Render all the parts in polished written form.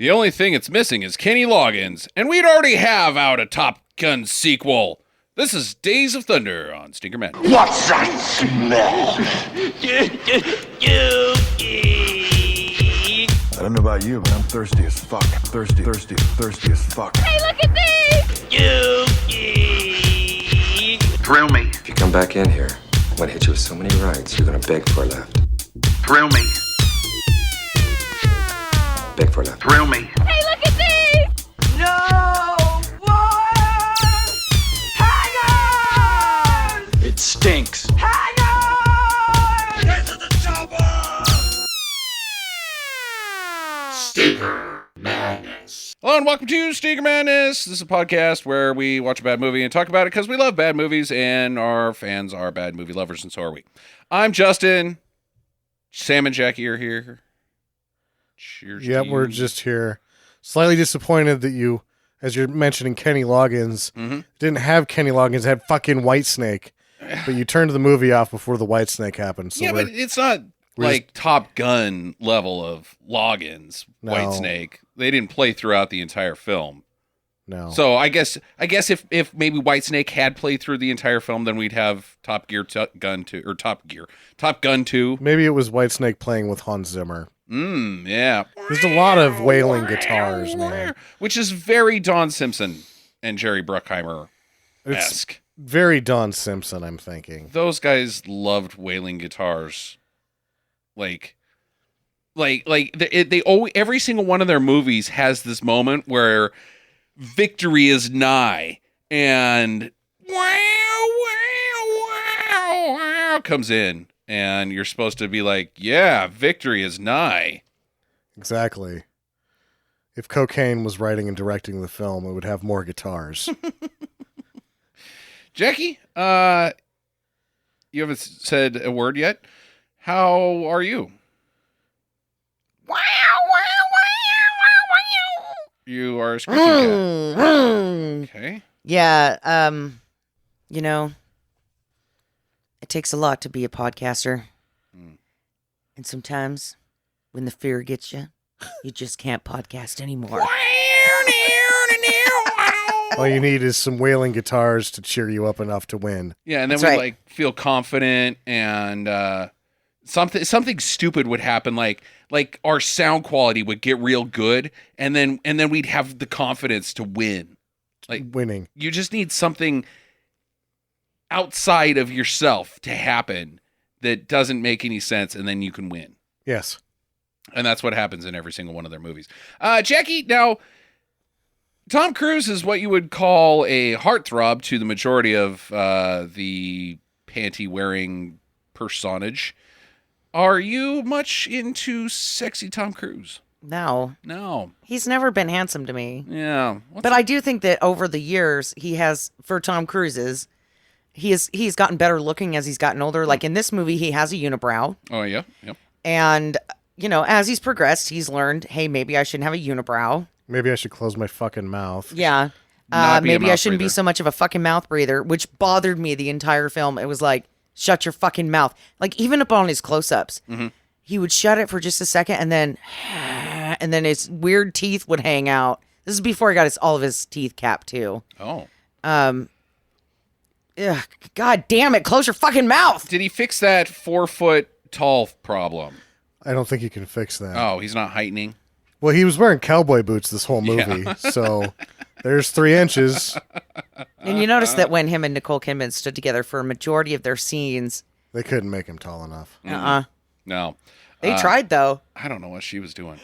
The only thing it's missing is Kenny Loggins, and we'd already have out a Top Gun sequel. This is Days of Thunder on Stinker Man. What's that smell? I don't know about you, but I'm thirsty as fuck. Thirsty as fuck. Hey, look at me! Thrill me. If you come back in here, I'm gonna hit you with so many rights, you're gonna beg for a left. Thrill me. Beg for a left. Thrill me. Hey, look at me! No more hangers! It stinks. Hangers! Get to the chopper! Stinker Madness. Hello and welcome to Stinker Madness. This is a podcast where we watch a bad movie and talk about it because we love bad movies and our fans are bad movie lovers, and so are we. I'm Justin. Sam and Jackie are here. Cheers. Yep, we're just here. Slightly disappointed that you, as you're mentioning Kenny Loggins, didn't have Kenny Loggins, had fucking Whitesnake. But you turned the movie off before the Whitesnake happened. So yeah, but it's not like Top Gun level of Loggins, No. Whitesnake. They didn't play throughout the entire film. No. So I guess if maybe Whitesnake had played through the entire film, then we'd have Top Gun 2. Maybe it was Whitesnake playing with Hans Zimmer. Yeah. There's a lot of wailing guitars, man. Which is very Don Simpson and Jerry Bruckheimer-esque. It's very Don Simpson, I'm thinking. Those guys loved wailing guitars. They always, every single one of their movies has this moment where victory is nigh and wow comes in. And you're supposed to be like, yeah, victory is nigh. Exactly. If cocaine was writing and directing the film, it would have more guitars. Jackie, you haven't said a word yet. How are you? You are a screeching cat. Okay. Yeah, you know, it takes a lot to be a podcaster. And sometimes when the fear gets you, you just can't podcast anymore. All you need is some wailing guitars to cheer you up enough to win. Yeah, and then That's we right. feel confident, and something stupid would happen, like our sound quality would get real good, and then we'd have the confidence to win. Like Winning. you just need something outside of yourself to happen that doesn't make any sense, and then you can win. Yes. And that's what happens in every single one of their movies. Jackie, now, Tom Cruise is what you would call a heartthrob to the majority of the panty-wearing personage. Are you much into sexy Tom Cruise? No. No. He's never been handsome to me. Yeah. But I do think that over the years, he has, for Tom Cruise's, he's gotten better looking as he's gotten older. Like in this movie, he has a unibrow. Oh, yeah. Yep. And, you know, as he's progressed, he's learned, hey, maybe I shouldn't have a unibrow. Maybe I should close my fucking mouth. Yeah. Not be a Maybe I mouth shouldn't be breather. so much of a fucking mouth breather, which bothered me the entire film. It was like, shut your fucking mouth. Like, even up on his close-ups, he would shut it for just a second, and then his weird teeth would hang out. This is before he got all of his teeth capped, too. Oh. Ugh, God damn it, close your fucking mouth! Did he fix that 4-foot-tall problem? I don't think you can fix that. Oh, he's not heightening? Well, he was wearing cowboy boots this whole movie, so there's 3 inches. And you notice that when him and Nicole Kidman stood together for a majority of their scenes, They couldn't make him tall enough. No. they tried, though. I don't know what she was doing.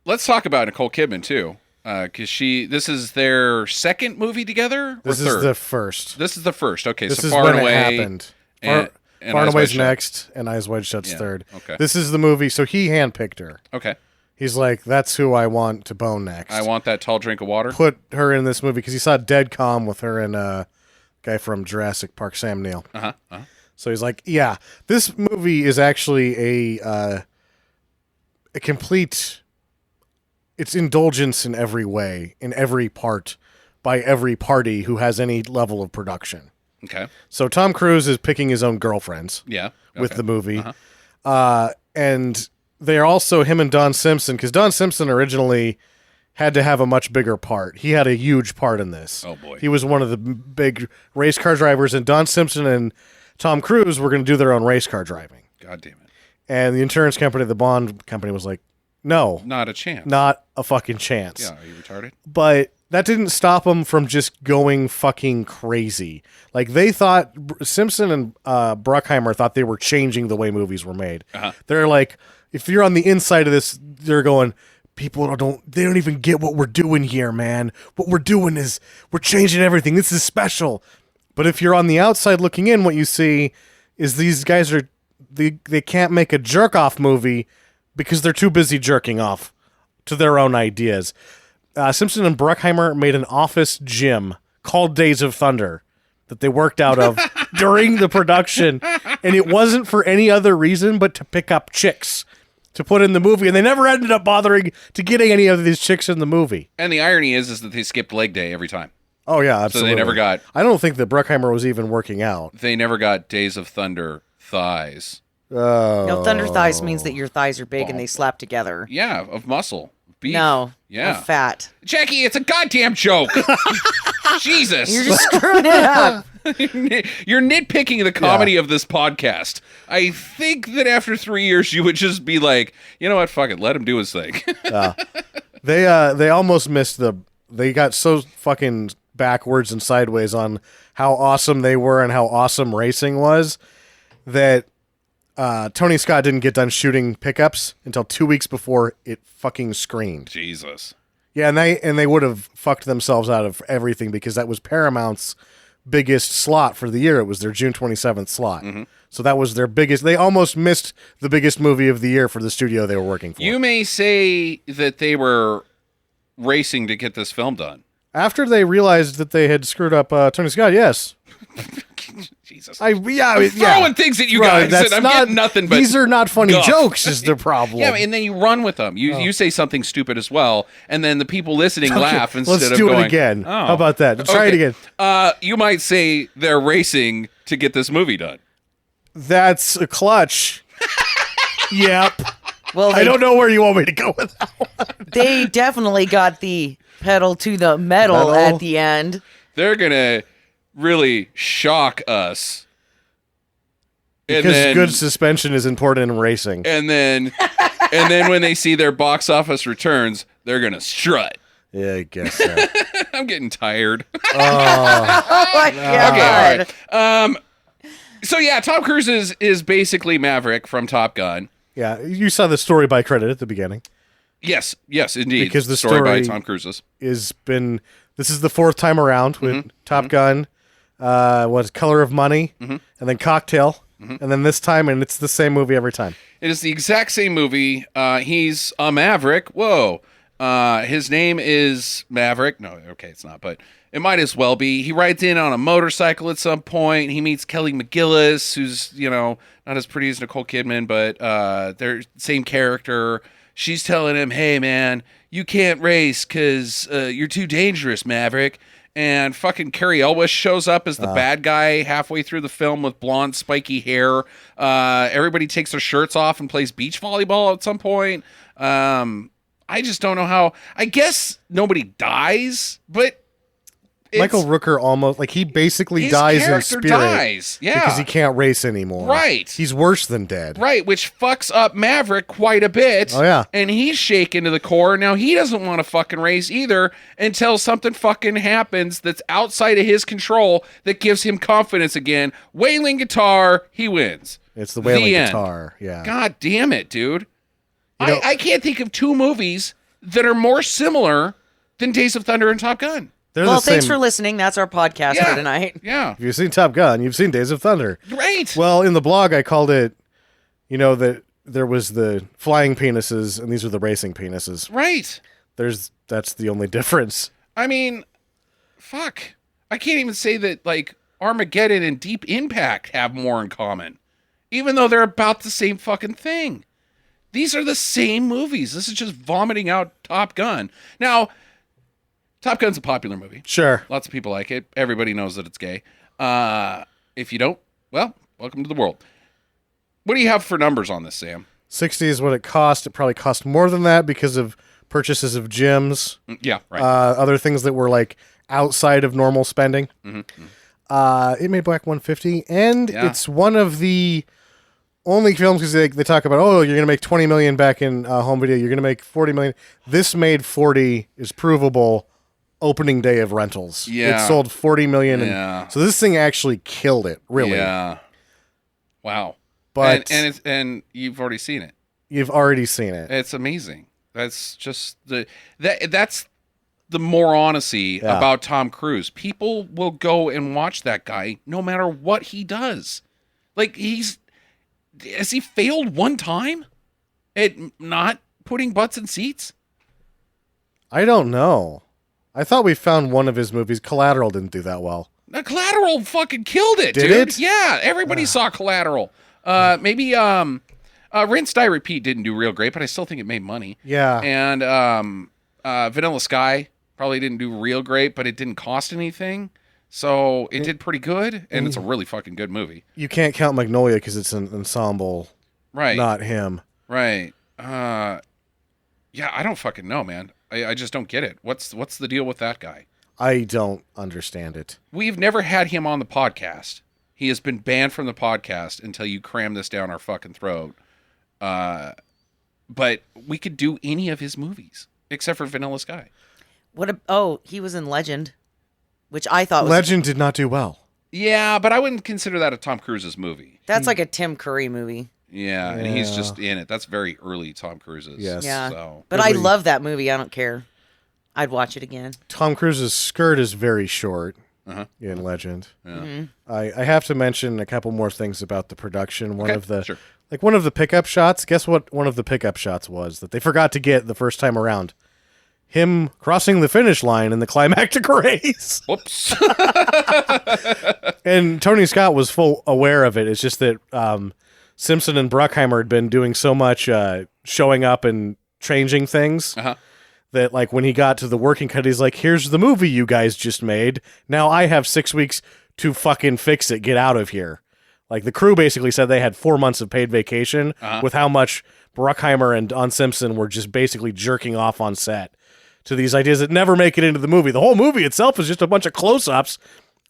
Let's talk about Nicole Kidman, too. Because this is their second movie together? This or third? is the first. This is the first. Okay, This so is Far when and Away. it happened. and Far and Eyes Wide Away's Shut. next, and Eyes Wide Shut's Yeah, third. okay. This is the movie, so he handpicked her. Okay. He's like, that's who I want to bone next. I want that tall drink of water. Put her in this movie, because he saw Dead Calm with her and guy from Jurassic Park, Sam Neill. So he's like, yeah, this movie is actually a complete, it's indulgence in every way, in every part, by every party who has any level of production. Okay. So Tom Cruise is picking his own girlfriends Yeah. with okay. the movie. And they're also him and Don Simpson, because Don Simpson originally had to have a much bigger part. He had a huge part in this. Oh, boy. He was one of the big race car drivers, and Don Simpson and Tom Cruise were going to do their own race car driving. God damn it. And the insurance company, the bond company, was like, no, Not a chance. not a fucking chance. Yeah, are you retarded? But that didn't stop them from just going fucking crazy. Like, they thought, Simpson and Bruckheimer thought they were changing the way movies were made. Uh-huh. They're like, if you're on the inside of this, they're going, people they don't even get what we're doing here, man. What we're doing is we're changing everything. This is special. But if you're on the outside looking in, what you see is these guys are, they can't make a jerk-off movie because they're too busy jerking off to their own ideas. Simpson and Bruckheimer made an office gym called Days of Thunder that they worked out of during the production, and it wasn't for any other reason but to pick up chicks to put in the movie, and they never ended up bothering to getting any of these chicks in the movie. And the irony is that they skipped leg day every time. Oh yeah, absolutely. So they never got... I don't think that Bruckheimer was even working out. They never got Days of Thunder thighs. No, thunder thighs means that your thighs are big and they slap together. Yeah, of muscle. Beef. No, Yeah. of fat. Jackie, it's a goddamn joke. Jesus. You're just screwing it up. You're nitpicking the comedy of this podcast. I think that after 3 years, you would just be like, you know what? Fuck it. Let him do his thing. They almost missed they got so fucking backwards and sideways on how awesome they were and how awesome racing was that Tony Scott didn't get done shooting pickups until 2 weeks before it fucking screened. Jesus. Yeah, and they would have fucked themselves out of everything because that was Paramount's biggest slot for the year. It was their June 27th slot. Mm-hmm. So that was their biggest. They almost missed the biggest movie of the year for the studio they were working for. You may say that they were racing to get this film done. After they realized that they had screwed up Tony Scott, yes. Jesus. I'm throwing things at you guys, and I'm getting nothing but these are not funny guff. jokes is the problem. Yeah, and then you run with them. You say something stupid as well, and then the people listening laugh instead Let's of do going, it again. Oh. How about that? Try it Okay. again. You might say they're racing to get this movie done. That's a clutch. Yep. Well, I don't know where you want me to go with that one. they definitely got the pedal to the metal at the end. They're gonna really shock us. Because good suspension is important in racing. And then when they see their box office returns, they're gonna strut. Yeah, I guess so. I'm getting tired. Oh my God. Okay, all right. So yeah, Tom Cruise is basically Maverick from Top Gun. Yeah, you saw the story by credit at the beginning. Yes, indeed. Because the story by story Tom Cruise's this is the fourth time around with Top Gun, what's Color of Money, and then Cocktail, and then this time, and it's the same movie every time. It is the exact same movie. He's a Maverick. Whoa. His name is Maverick. No, okay, it's not, but it might as well be. He rides in on a motorcycle at some point. He meets Kelly McGillis, who's, not as pretty as Nicole Kidman, but they're same character. She's telling him, hey, man, you can't race because you're too dangerous, Maverick. And fucking Carrie Elwes shows up as the bad guy halfway through the film with blonde, spiky hair. Everybody takes their shirts off and plays beach volleyball at some point. I just don't know how. I guess nobody dies, but Michael Rooker almost he basically his dies in character spirit dies. Yeah, because he can't race anymore. Right. He's worse than dead. Right, which fucks up Maverick quite a bit. Oh, yeah. And he's shaken to the core. Now he doesn't want to fucking race either until something fucking happens that's outside of his control that gives him confidence again. Wailing guitar, he wins. It's the wailing end. guitar. Yeah. God damn it, dude. know- I can't think of two movies that are more similar than Days of Thunder and Top Gun. They're Well, the thanks same. for listening. That's our podcast for tonight. Yeah. If you've seen Top Gun, you've seen Days of Thunder. Right. Well, in the blog, I called it, that there was the flying penises and these are the racing penises. Right. That's the only difference. I mean, fuck. I can't even say that, Armageddon and Deep Impact have more in common, even though they're about the same fucking thing. These are the same movies. This is just vomiting out Top Gun. Now, Top Gun's a popular movie. Sure. Lots of people like it. Everybody knows that it's gay. If you don't, well, welcome to the world. What do you have for numbers on this, Sam? 60 is what it cost. It probably cost more than that because of purchases of gyms, Yeah, right. other things that were like outside of normal spending. Mm-hmm. It made back 150, and Yeah. it's one of the only films because they talk about, oh, you're going to make 20 million back in home video. You're going to make 40 million. This made 40 is provable opening day of rentals. Yeah. It sold 40 million. Yeah. And, so this thing actually killed it, really. Yeah. Wow. But and you've already seen it. you've already seen it. It's amazing. That's just that's the moronity Yeah. about Tom Cruise. People will go and watch that guy no matter what he does. Like has he failed one time at not putting butts in seats? I don't know. I thought we found one of his movies. Collateral didn't do that well. The Collateral fucking killed it, Did dude. it? Yeah, everybody saw Collateral. Maybe Rinse Die Repeat didn't do real great, but I still think it made money. Yeah. And Vanilla Sky probably didn't do real great, but it didn't cost anything. So it did pretty good, and it's a really fucking good movie. You can't count Magnolia because it's an ensemble, Right. not him. Right. Yeah, I don't fucking know, man. I just don't get it. What's the deal with that guy? I don't understand it. We've never had him on the podcast. He has been banned from the podcast until you cram this down our fucking throat. But we could do any of his movies except for Vanilla Sky. He was in Legend, which I thought was Legend did not do well. Yeah, but I wouldn't consider that a Tom Cruise's movie. that's like a Tim Curry movie. Yeah, and he's just in it. That's very early Tom Cruise's. Yes. Yeah. So. But I love that movie. I don't care. I'd watch it again. Tom Cruise's skirt is very short Uh-huh. in Legend. Yeah. Mm-hmm. I have to mention a couple more things about the production. One Okay, of the sure. one of the pickup shots. Guess what? One of the pickup shots was that they forgot to get the first time around. Him crossing the finish line in the climactic race. Whoops. And Tony Scott was full aware of it. It's just that Simpson and Bruckheimer had been doing so much showing up and changing things Uh-huh. that, like, when he got to the working cut, he's like, here's the movie you guys just made. Now I have 6 weeks to fucking fix it. Get out of here. Like, the crew basically said they had 4 months of paid vacation with how much Bruckheimer and Don Simpson were just basically jerking off on set to these ideas that never make it into the movie. The whole movie itself is just a bunch of close-ups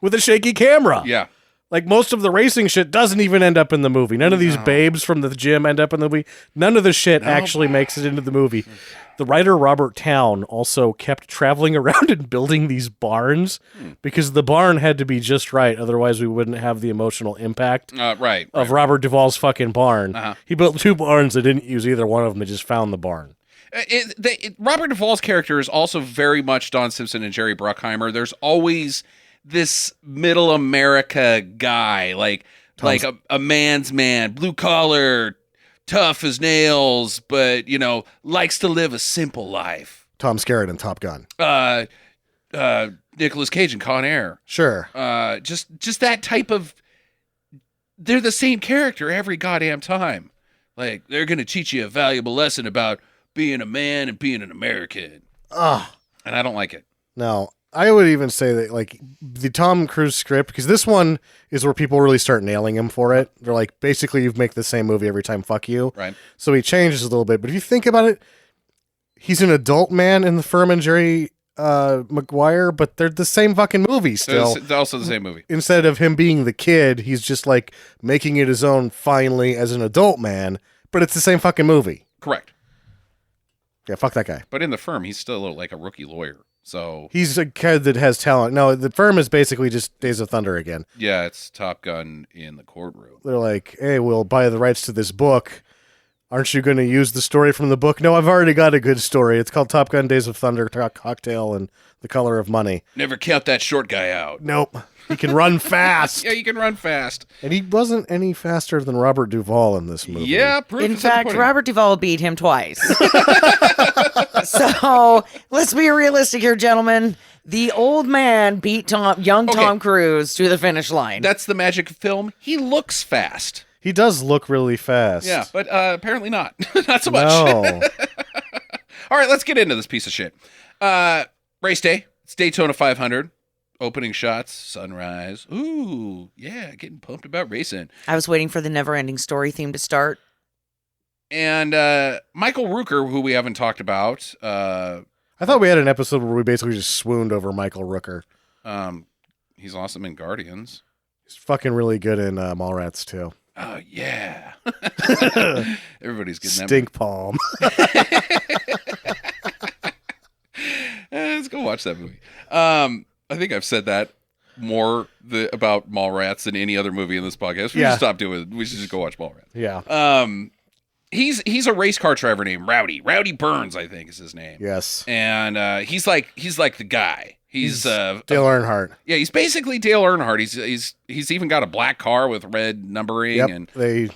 with a shaky camera. Yeah. Like, most of the racing shit doesn't even end up in the movie. None of these babes from the gym end up in the movie. None of the shit actually makes it into the movie. The writer Robert Towne also kept traveling around and building these barns because the barn had to be just right. Otherwise, we wouldn't have the emotional impact Right. of Robert Duvall's fucking barn. Uh-huh. He built 2 barns that didn't use either one of them. They just found the barn. Robert Duvall's character is also very much Don Simpson and Jerry Bruckheimer. There's always this middle America guy, like a man's man, blue collar, tough as nails, but likes to live a simple life. Tom Skeritt in Top Gun. Nicolas Cage and Con Air. Sure. Just that type of. They're the same character every goddamn time. Like, they're gonna teach you a valuable lesson about being a man and being an American. And I don't like it. No, I would even say that, like, the Tom Cruise script, because this one is where people really start nailing him for it. They're like, basically, you make the same movie every time, fuck you. Right. So he changes a little bit. But if you think about it, he's an adult man in the Firm and Jerry Maguire, but they're the same fucking movie still. It's also the same movie. Instead of him being the kid, he's just, like, making it his own finally as an adult man, but it's the same fucking movie. Correct. Yeah, fuck that guy. But in the Firm, he's still like a rookie lawyer. So He's a kid that has talent. No, the Firm is basically just Days of Thunder again. yeah, it's Top Gun in the courtroom. They're like, hey, we'll buy the rights to this book. Aren't you going to use the story from the book? No, I've already got a good story. It's called Top Gun Days of Thunder, Cocktail, and The Color of Money. Never count that short guy out. Nope. He can run fast. Yeah, you can run fast. And he wasn't any faster than Robert Duvall in this movie. Yeah, proof In is in the fact, pudding. Robert Duvall beat him twice. So let's be realistic here, gentlemen. The old man beat young Okay. Tom Cruise to the finish line. That's the magic of film. He looks fast. He does look really fast. Yeah, but apparently not. Not so much. No. All right, let's get into this piece of shit. Race day. It's Daytona 500. Opening shots, sunrise. Ooh, yeah, getting pumped about racing. I was waiting for the never-ending story theme to start. And Michael Rooker, who we haven't talked about. I thought we had an episode where we basically just swooned over Michael Rooker. He's awesome in Guardians. He's fucking really good in Mallrats too. Oh yeah. Everybody's getting that. Stink palm. Let's go watch that movie. I think I've said that more about Mallrats than any other movie in this podcast. We should stop doing it. We should just go watch Mallrats. Yeah. He's a race car driver named Rowdy Burns, I think is his name. Yes. And he's like the guy. He's Dale Earnhardt. Yeah, he's basically Dale Earnhardt. He's even got a black car with red numbering. Yep. And They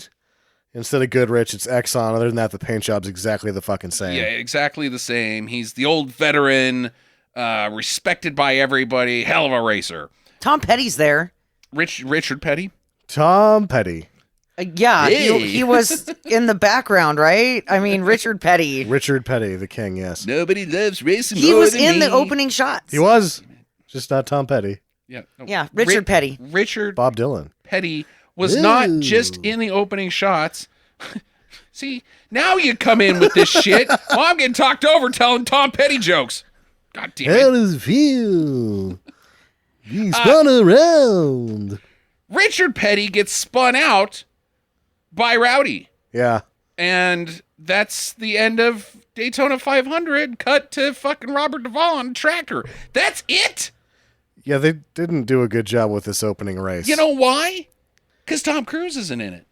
instead of Goodrich, it's Exxon. Other than that, the paint job's exactly the fucking same. yeah, exactly the same. He's the old veteran, respected by everybody. Hell of a racer. Tom Petty's there. Richard Petty. Tom Petty. Yeah, Hey. he was in the background, right? I mean, Richard Petty. Richard Petty, the king, yes. Nobody loves racing. He more was than in the me. opening shots. He was. Just not Tom Petty. Yeah. No. Yeah, Richard Petty. Richard Bob Dylan. Petty was not just in the opening shots. See, now you come in with this shit. Well, I'm getting talked over telling Tom Petty jokes. God damn it. How does it feel? Being spun around. Richard Petty gets spun out by Rowdy. Yeah. And that's the end of Daytona 500. Cut to fucking Robert Duvall on a tractor. That's it. Yeah, they didn't do a good job with this opening race. You know why? Because Tom Cruise isn't in it.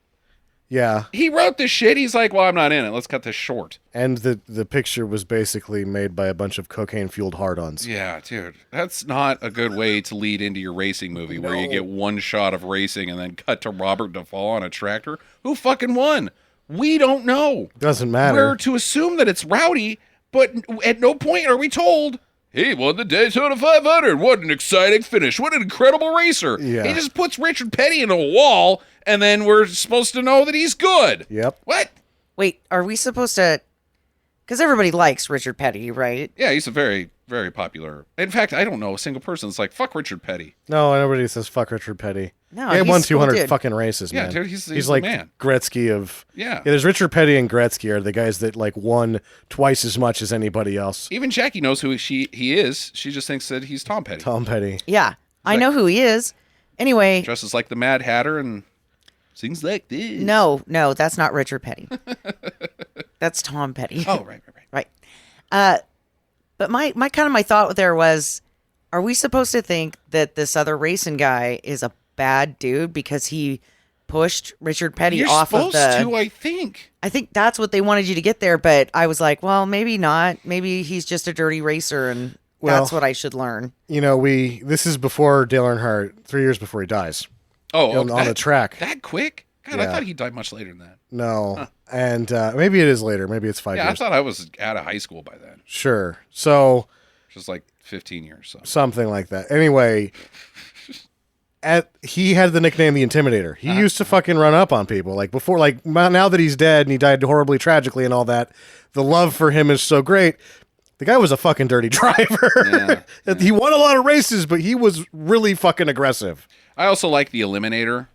Yeah. He wrote this shit. He's like, well, I'm not in it. Let's cut this short. And the picture was basically made by a bunch of cocaine-fueled hard-ons. Yeah, dude. That's not a good way to lead into your racing movie where you get one shot of racing and then cut to Robert Duvall on a tractor. Who fucking won? We don't know. Doesn't matter. We're to assume that it's Rowdy, but at no point are we told, he won the Daytona 500. What an exciting finish. What an incredible racer. Yeah. He just puts Richard Petty in a wall, and then we're supposed to know that he's good. Yep. What? Wait, are we supposed to... Because everybody likes Richard Petty, right? Yeah, he's a very, very popular... In fact, I don't know a single person that's like, fuck Richard Petty. No, nobody says fuck Richard Petty. No, he he's won a cool 200 dude. fucking races, Yeah, man. dude, he's like the man. Gretzky of... Yeah. Yeah, there's Richard Petty and Gretzky are the guys that like won twice as much as anybody else. Even Jackie knows who he is. She just thinks that he's Tom Petty. Tom Petty. Yeah, I know who he is. Anyway, Dresses like the Mad Hatter and sings like this. no, that's not Richard Petty. That's Tom Petty. Oh, right. But my thought there was, are we supposed to think that this other racing guy is a bad dude because he pushed Richard Petty You're off of supposed the... to, I think. I think that's what they wanted you to get there, but I was like, well, maybe not. Maybe he's just a dirty racer, and that's what I should learn. You know, this is before Dale Earnhardt, 3 years before he dies. Oh, on the track. That quick? God, I Yeah. thought he died much later than that. No. And maybe it is later. Maybe it's 5 Yeah, years. I thought I was out of high school by then. Sure. So Just like 15 years. So. something like that. Anyway, he had the nickname the Intimidator. He used to fucking run up on people like before. Like now that he's dead and he died horribly tragically and all that, the love for him is so great. The guy was a fucking dirty driver. Yeah. He won a lot of races, but he was really fucking aggressive. I also like the Eliminator.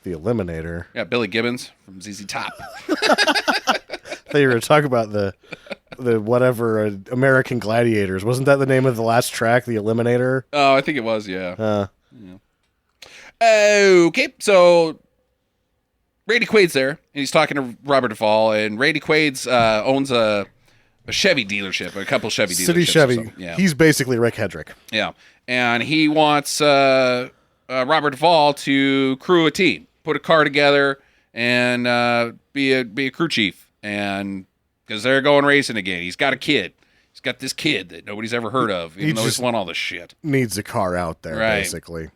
The Eliminator. Yeah, Billy Gibbons from ZZ Top. I thought you were going to talk about the whatever American Gladiators. Wasn't that the name of the last track, the Eliminator? Oh, I think it was, yeah. Okay, so Randy Quaid's there, and he's talking to Robert Duvall, and Randy Quaid's owns a Chevy dealership, a couple Chevy dealerships. City Chevy. or something. Yeah. He's basically Rick Hedrick. Yeah, and he wants Robert Duvall to crew a team, put a car together, and be a crew chief. And because they're going racing again, he's got a kid. He's got this kid that nobody's ever heard of, even though he's just won all this shit. Needs a car out there, Right. basically.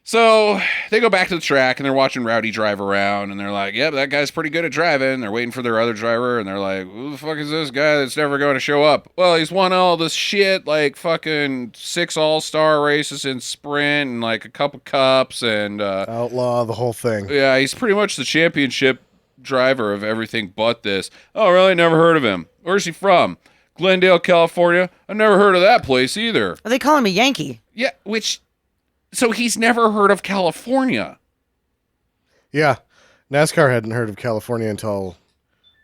So they go back to the track and they're watching Rowdy drive around, and they're like, "Yep, that guy's pretty good at driving." They're waiting for their other driver, and they're like, "Who the fuck is this guy that's never going to show up?" Well, he's won all this shit, like fucking 6 all-star races in sprint and like a couple cups, and Outlaw, the whole thing. yeah, he's pretty much the championship driver of everything but this. Oh, really? Never heard of him. Where's he from? Glendale, California. I've never heard of that place either. They call him a Yankee. Yeah, so he's never heard of California. Yeah. NASCAR hadn't heard of California until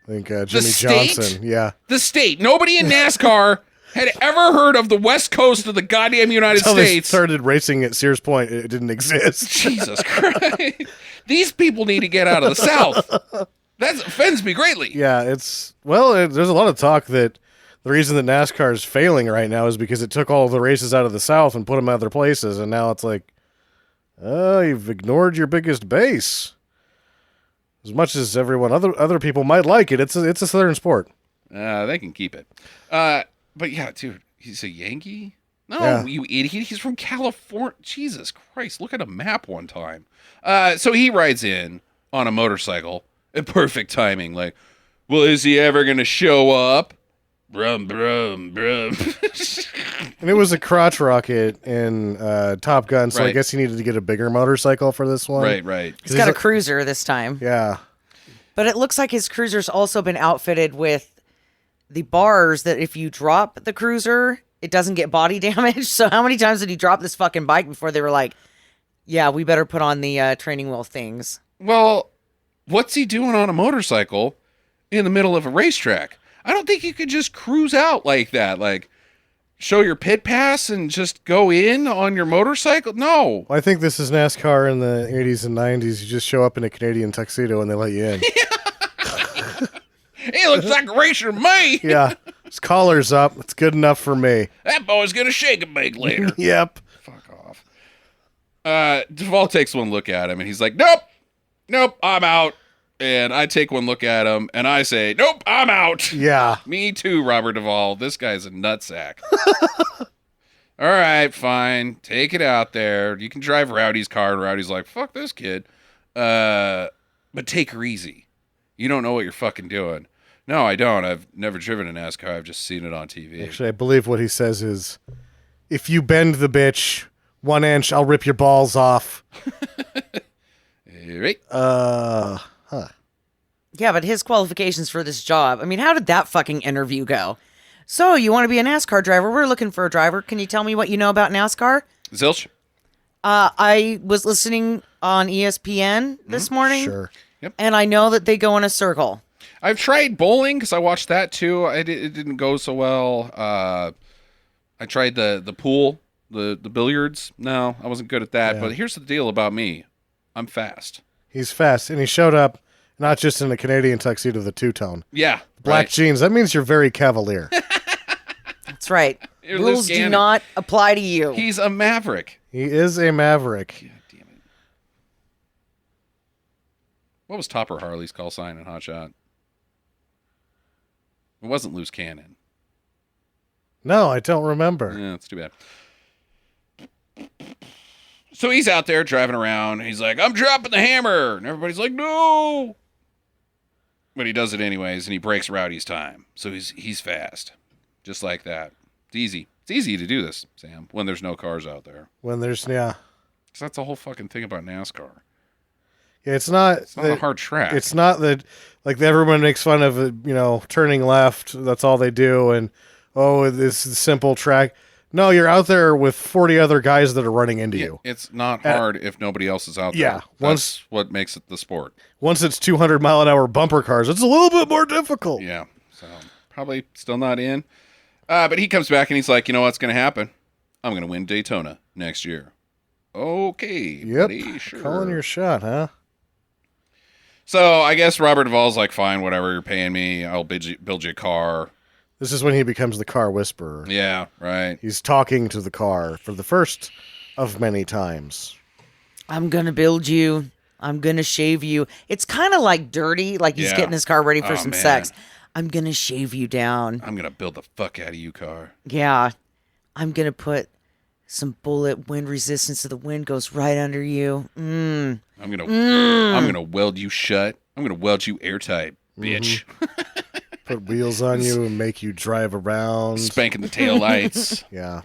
I think Jimmy state? Johnson. Yeah. The state. Nobody in NASCAR had ever heard of the west coast of the goddamn United Until they States. started racing at Sears Point, it didn't exist. Jesus Christ. These people need to get out of the South. That offends me greatly. Yeah, there's a lot of talk that the reason that NASCAR is failing right now is because it took all the races out of the South and put them other places, and now it's like, oh, you've ignored your biggest base. As much as other people might like it, it's a Southern sport. They can keep it. But yeah, dude, he's a Yankee? No, Yeah. you idiot. He's from California. Jesus Christ, look at a map one time. So he rides in on a motorcycle at perfect timing. Like, well, is he ever going to show up? Brum, brum, brum. And it was a crotch rocket in Top Gun, so I Right. guess he needed to get a bigger motorcycle for this one. Right. He's got a cruiser this time. Yeah. But it looks like his cruiser's also been outfitted with the bars that if you drop the cruiser, it doesn't get body damage. So how many times did he drop this fucking bike before they were like, yeah, we better put on the training wheel things? Well, what's he doing on a motorcycle in the middle of a racetrack? I don't think you could just cruise out like that. Like, show your pit pass and just go in on your motorcycle? No. Well, I think this is NASCAR in the 80s and 90s. You just show up in a Canadian tuxedo and they let you in. He looks like a racer to me. Yeah. His collar's up. It's good enough for me. That boy's going to shake and bake later. Yep. Fuck off. Duvall takes one look at him and he's like, nope, I'm out. And I take one look at him and I say, nope, I'm out. Yeah. Me too, Robert Duvall. This guy's a nutsack. All right, fine. Take it out there. You can drive Rowdy's car. And Rowdy's like, fuck this kid. But take her easy. You don't know what you're fucking doing. No, I don't. I've never driven a NASCAR. I've just seen it on TV. Actually, I believe what he says is, if you bend the bitch 1 inch, I'll rip your balls off. Right. Yeah, but his qualifications for this job, I mean, how did that fucking interview go? So, you want to be a NASCAR driver? We're looking for a driver. Can you tell me what you know about NASCAR? Zilch. I was listening on ESPN this morning. Sure. And I know that they go in a circle. I've tried bowling because I watched that too. It didn't go so well. I tried the pool, the billiards. No, I wasn't good at that. Yeah. But here's the deal about me. I'm fast. He's fast, and he showed up not just in a Canadian tuxedo, the two-tone. Yeah. Black right. jeans. That means you're very cavalier. That's right. You're Rules Liz do Gannon. not apply to you. He's a maverick. He is a maverick. God damn it. What was Topper Harley's call sign in Hot Shot? It wasn't Loose Cannon. No, I don't remember. Yeah, that's too bad. So he's out there driving around. He's like, I'm dropping the hammer. And everybody's like, no. But he does it anyways, and he breaks Rowdy's time. So he's fast. Just like that. It's easy. It's easy to do this, Sam, when there's no cars out there. When there's, yeah. So that's the whole fucking thing about NASCAR. Yeah, it's not a hard track. It's not that, like, everyone makes fun of it, turning left. That's all they do. And, this is simple track. No, you're out there with 40 other guys that are running into you. It's not hard if nobody else is out there. Yeah, That's what makes it the sport. Once it's 200-mile-an-hour bumper cars, it's a little bit more difficult. Yeah, so probably still not in. But he comes back and he's like, you know what's going to happen? I'm going to win Daytona next year. Okay, Yep. buddy, sure. Calling your shot, huh? So I guess Robert Duvall's like, fine, whatever, you're paying me. I'll build you a car. This is when he becomes the car whisperer. Yeah, right. He's talking to the car for the first of many times. I'm going to build you. I'm going to shave you. It's kind of like dirty, like he's Yeah. getting his car ready for some man. sex. I'm going to shave you down. I'm going to build the fuck out of you, car. Yeah. I'm going to put some bullet wind resistance so the wind goes right under you. I'm gonna weld you shut. I'm gonna weld you airtight, bitch. Put wheels on you and make you drive around. Spanking the tail lights. Yeah.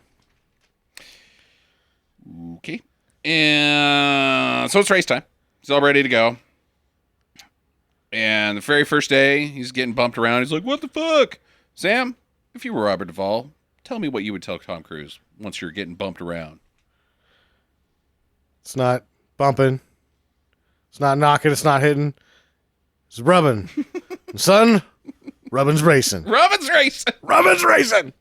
Okay. And so it's race time. He's all ready to go. And the very first day, he's getting bumped around. He's like, what the fuck? Sam, if you were Robert Duvall, tell me what you would tell Tom Cruise once you're getting bumped around. It's not bumping. It's not knocking. It's not hitting. It's rubbing. Son, rubbin's racing. Robin's race. Rubbin's racing.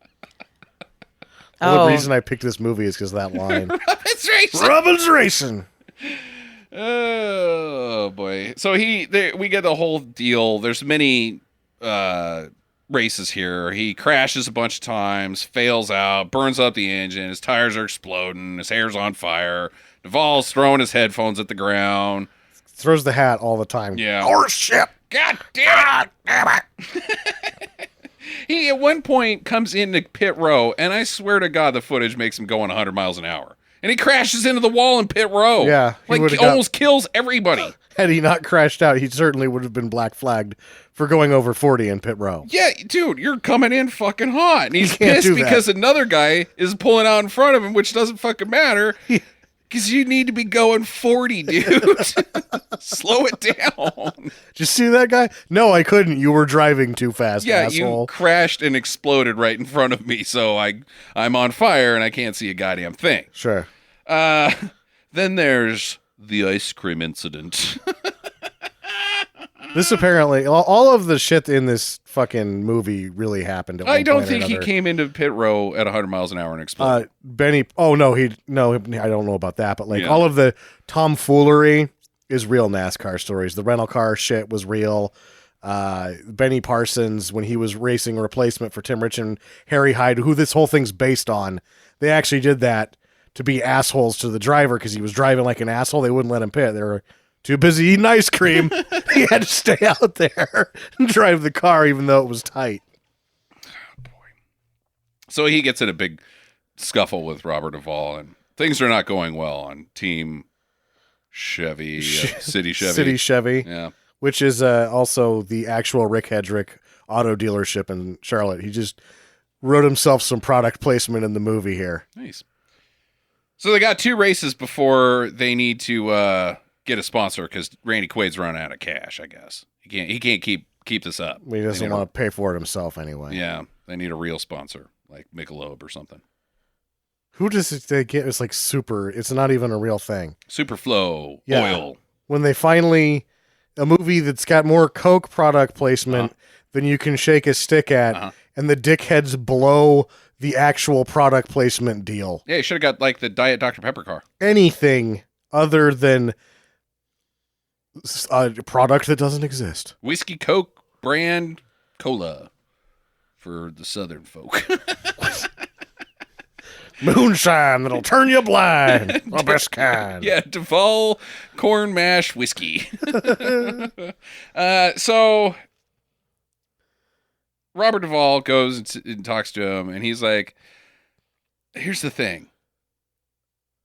The Oh, reason I picked this movie is because of that line. Robin's race. Rubbin's racing. Oh boy! So we get the whole deal. There's many races here. He crashes a bunch of times, fails out, burns up the engine. His tires are exploding. His hair's on fire. Duvall's throwing his headphones at the ground. Throws the hat all the time. Yeah. Horse shit. God damn it! He at one point comes into pit row, and I swear to God, the footage makes him going 100 miles an hour. And he crashes into the wall in pit row. Yeah, he like would've almost kills everybody. Had he not crashed out, he certainly would have been black flagged for going over 40 in pit row. Yeah, dude, you're coming in fucking hot. And he's can't pissed do that. because another guy is pulling out in front of him, which doesn't fucking matter. Because you need to be going 40, dude. Slow it down. Did you see that guy? No, I couldn't. You were driving too fast, Yeah, asshole. you crashed and exploded right in front of me, so I'm on fire and I can't see a goddamn thing. Sure. Then there's the ice cream incident. This apparently, all of the shit in this fucking movie really happened. At I one don't point or think he another. came into pit row at 100 miles an hour and exploded. Benny. Oh no, I don't know about that, but like Yeah. all of the tomfoolery is real NASCAR stories. The rental car shit was real. Benny Parsons, when he was racing a replacement for Tim Rich and Harry Hyde, who this whole thing's based on, they actually did that to be assholes to the driver because he was driving like an asshole. They wouldn't let him pit. They were too busy eating ice cream. He had to stay out there and drive the car even though it was tight. So he gets in a big scuffle with Robert Duvall, and things are not going well on Team Chevy, City Chevy. City Chevy. Yeah. Which is also the actual Rick Hedrick auto dealership in Charlotte. He just wrote himself some product placement in the movie here. Nice. So they got 2 races before they need to get a sponsor because Randy Quaid's running out of cash, I guess. He can't keep this up. He doesn't want to pay for it himself anyway. Yeah, they need a real sponsor, like Michelob or something. Who does they get? It's like super. It's not even a real thing. Superflow Yeah. oil. When they finally, a movie that's got more Coke product placement than you can shake a stick at, and the dickheads blow the actual product placement deal. Yeah, you should have got like the Diet Dr. Pepper car. Anything other than a product that doesn't exist. Whiskey Coke brand cola for the Southern folk. Moonshine that'll turn you blind. The best kind. Yeah, Duvall corn mash whiskey. So Robert Duvall goes and talks to him, and he's like, here's the thing.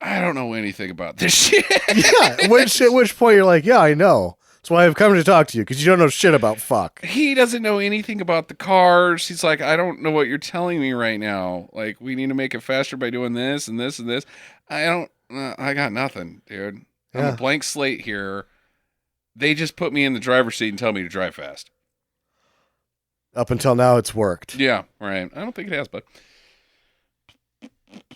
I don't know anything about this shit. Yeah, at which point you're like, yeah, I know. That's why I've come to talk to you, because you don't know shit about fuck. He doesn't know anything about the cars. He's like, I don't know what you're telling me right now. Like, we need to make it faster by doing this and this and this. I got nothing, dude. I'm Yeah. a blank slate here. They just put me in the driver's seat and tell me to drive fast. Up until now, it's worked. Yeah, right. I don't think it has, but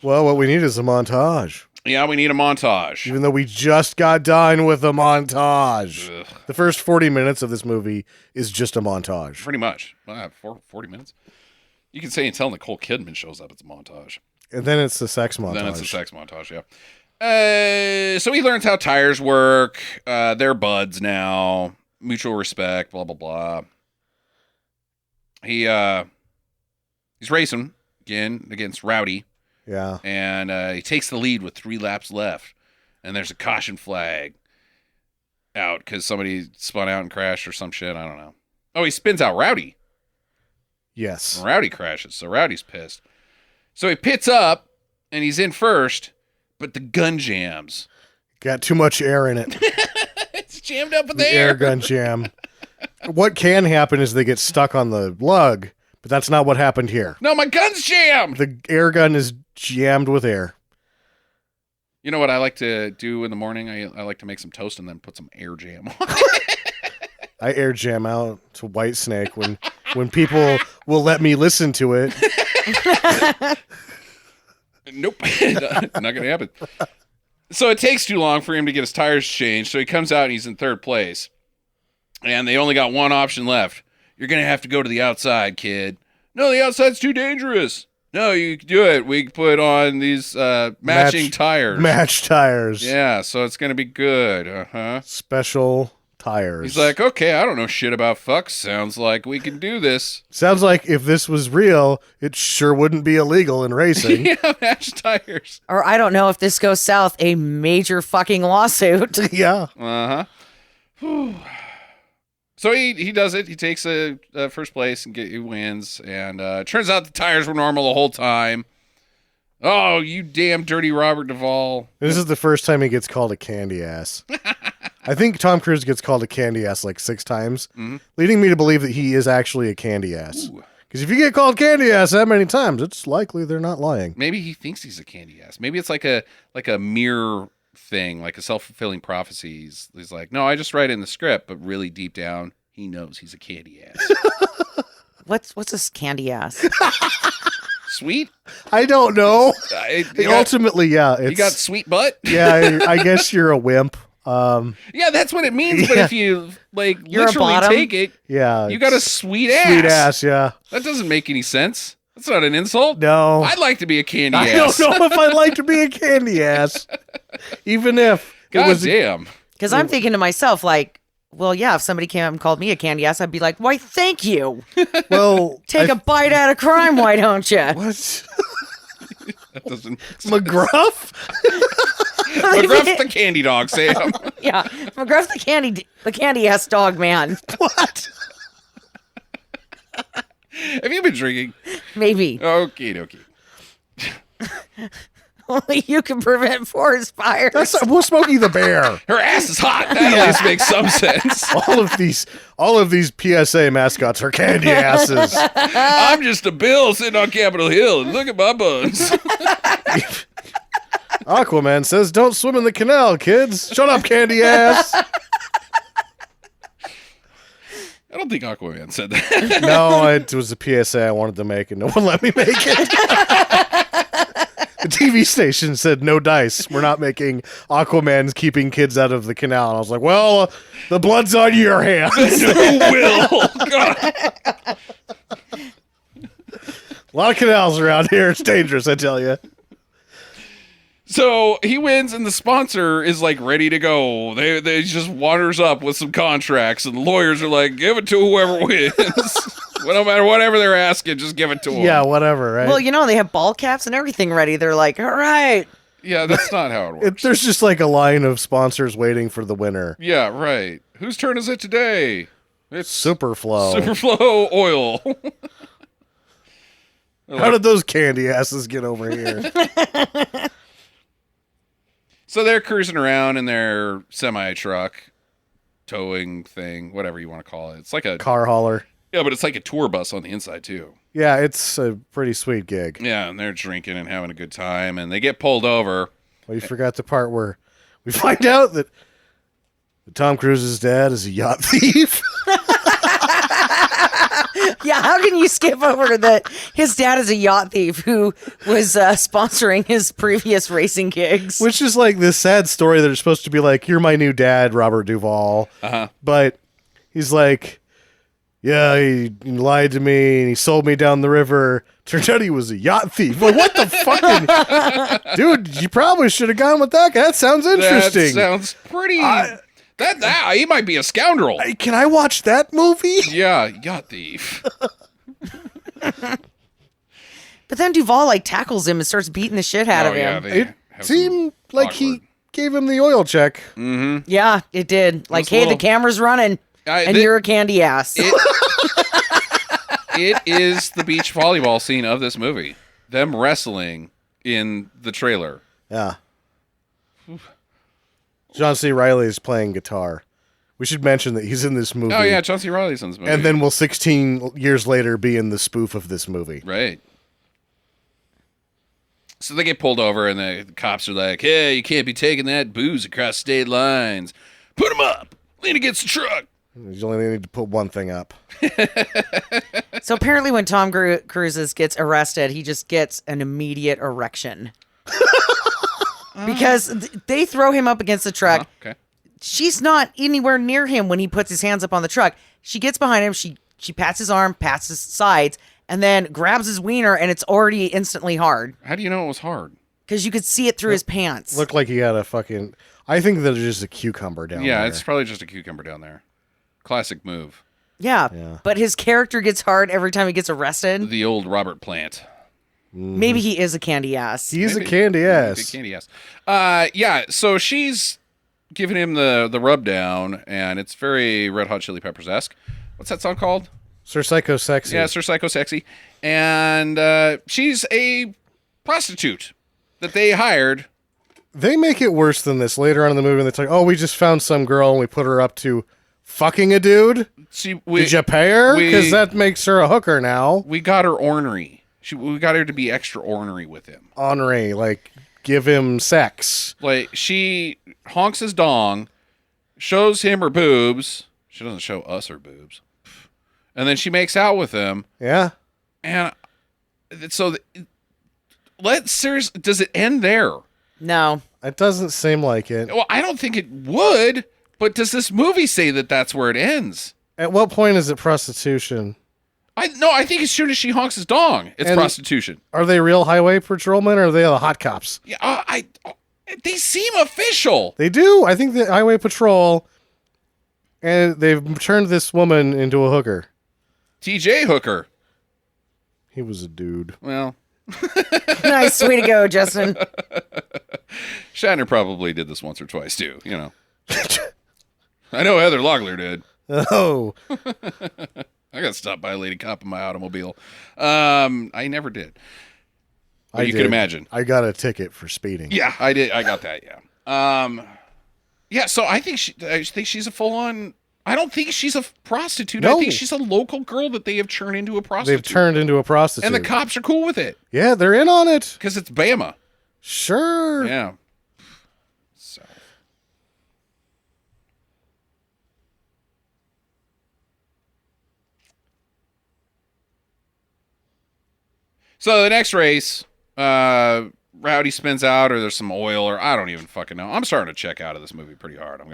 Well, what we need is a montage. yeah, we need a montage. Even though we just got done with a montage. Ugh, The first 40 minutes of this movie is just a montage. pretty much. 40 minutes. You can say until Nicole Kidman shows up, it's a montage. And then it's the sex montage. Then it's a sex montage, yeah. So he learns how tires work. They're buds now. Mutual respect, blah, blah, blah. He's racing again against Rowdy. Yeah. And he takes the lead with 3 laps left. And there's a caution flag out because somebody spun out and crashed or some shit. I don't know. Oh, he spins out Rowdy. Yes. And Rowdy crashes, so Rowdy's pissed. So he pits up, and he's in first, but the gun jams. Got too much air in it. It's jammed up in The air gun jam. What can happen is they get stuck on the lug, but that's not what happened here. No, my gun's jammed! The air gun is jammed with air. You know what I like to do in the morning? I like to make some toast and then put some air jam on. I air jam out to White Snake when people will let me listen to it. Nope. Not going to happen. So it takes too long for him to get his tires changed, so he comes out and he's in third place. And they only got one option left. You're going to have to go to the outside, kid. No, the outside's too dangerous. No, you can do it. We can put on these matching tires. Match tires. Yeah, so it's going to be good. Uh-huh. Special tires. He's like, okay, I don't know shit about fucks. Sounds like we can do this. Sounds like if this was real, it sure wouldn't be illegal in racing. Yeah, match tires. Or I don't know if this goes south, a major fucking lawsuit. Yeah. Uh-huh. So he does it. He takes a first place and he wins. And turns out the tires were normal the whole time. Oh, you damn dirty Robert Duvall. This is the first time he gets called a candy ass. I think Tom Cruise gets called a candy ass like 6 times, leading me to believe that he is actually a candy ass. Because if you get called candy ass that many times, it's likely they're not lying. Maybe he thinks he's a candy ass. Maybe it's like a mirror thing, like a self-fulfilling prophecy. He's like, no, I just write it in the script, but really deep down, he knows he's a candy ass. What's this candy ass? Sweet? I don't know. Ultimately, yeah. You got sweet butt? Yeah, I guess you're a wimp. Yeah, that's what it means. But if you You're literally take it, yeah, you got a sweet ass. Sweet ass, yeah. That doesn't make any sense. That's not an insult. No, I'd like to be a candy ass. I don't know if I'd like to be a candy ass, even if it was. Damn. Because I'm thinking to myself, like, well, yeah, if somebody came up and called me a candy ass, I'd be like, why, thank you. Well, Take a bite out of crime, why don't you? What? That doesn't. McGruff? McGruff's the candy dog, Sam. Yeah, McGruff the candy ass dog man. What? Have you been drinking? Maybe. Okie dokie. Only you can prevent forest fires. Well, Smokey the Bear. Her ass is hot. That at least makes some sense. All of these PSA mascots are candy asses. I'm just a bill sitting on Capitol Hill, and look at my buns. Aquaman says, "Don't swim in the canal, kids." Shut up, candy ass. I don't think Aquaman said that. No, it was a PSA I wanted to make, and no one let me make it. The TV station said, "No dice. We're not making Aquaman's keeping kids out of the canal." And I was like, "Well, the blood's on your hands." Who will? God. A lot of canals around here. It's dangerous, I tell you. So he wins, and the sponsor is like ready to go. They just wanders up with some contracts, and the lawyers are like, "Give it to whoever wins." Well, no matter whatever they're asking, just give it to them. Yeah, whatever, right? Well, they have ball caps and everything ready. They're like, all right. Yeah, that's not how it works. There's just like a line of sponsors waiting for the winner. Yeah, right. Whose turn is it today? It's Superflow. Superflow oil. How did those candy asses get over here? So they're cruising around in their semi-truck, towing thing, whatever you want to call it. It's like a Car hauler. Yeah, but it's like a tour bus on the inside, too. Yeah, it's a pretty sweet gig. Yeah, and they're drinking and having a good time, and they get pulled over. Well, you forgot the part where we find out that Tom Cruise's dad is a yacht thief. Yeah, how can you skip over that his dad is a yacht thief who was sponsoring his previous racing gigs? Which is like this sad story that is supposed to be like, "You're my new dad, Robert Duvall." Uh-huh. But he's like, "Yeah, he lied to me and he sold me down the river. Turned out he was a yacht thief." Like, what the fucking... Dude, you probably should have gone with that guy. That sounds interesting. That sounds pretty... That he might be a scoundrel. Can I watch that movie? Yeah, yacht thief. But then Duvall tackles him and starts beating the shit out of him. It seemed like he gave him the oil check. Mm-hmm. Yeah, it did. Like, hey, the camera's running, and you're a candy ass. It is the beach volleyball scene of this movie. Them wrestling in the trailer. Yeah. John C. Reilly is playing guitar. We should mention that he's in this movie. Oh, yeah, John C. Reilly's in this movie. And then will 16 years later be in the spoof of this movie. Right. So they get pulled over, and the cops are like, "Hey, you can't be taking that booze across state lines. Put him up. Lean against the truck." You only need to put one thing up. So apparently when Tom Cruise gets arrested, he just gets an immediate erection. Because they throw him up against the truck. Okay. she's not anywhere near him when he puts his hands up on the truck. She gets behind him. She pats his arm, pats his sides, and then grabs his wiener, and it's already instantly hard. How do you know it was hard? Because you could see it through his pants. Looked like he had a fucking... I think that it's just a cucumber down there. Yeah, it's probably just a cucumber down there. Classic move. Yeah, but his character gets hard every time he gets arrested. The old Robert Plant. Maybe he is a candy ass. He's a candy ass. Big candy ass. Yeah, so she's giving him the rub down, and it's very Red Hot Chili Peppers-esque. What's that song called? Sir Psycho Sexy. Yeah, Sir Psycho Sexy. And she's a prostitute that they hired. They make it worse than this later on in the movie. And it's like, oh, we just found some girl and we put her up to fucking a dude. Did you pay her? Because that makes her a hooker now. We got her ornery. We got her to be extra ornery with him. Ornery, like give him sex. Like she honks his dong, shows him her boobs. She doesn't show us her boobs. And then she makes out with him. Yeah. And so does it end there? No. It doesn't seem like it. Well, I don't think it would, but does this movie say that that's where it ends? At what point is it prostitution? I think as soon as she honks his dong, it's prostitution. Are they real highway patrolmen or are they the hot cops? Yeah, they seem official. They do. I think the highway patrol, and they've turned this woman into a hooker. TJ Hooker. He was a dude. Well. Nice. Way to go, Justin. Shatner probably did this once or twice, too, you know. I know Heather Locklear did. Oh. I got stopped by a lady cop in my automobile. I never did. But you can imagine. I got a ticket for speeding. Yeah, I did. I got that, yeah. Yeah, so I think she's a full-on... I don't think she's a prostitute. No. I think she's a local girl that they have turned into a prostitute. They've turned into a prostitute. And the cops are cool with it. Yeah, they're in on it. Because it's Bama. Sure. Yeah. So the next race, Rowdy spins out, or there's some oil, or I don't even fucking know. I'm starting to check out of this movie pretty hard. I'm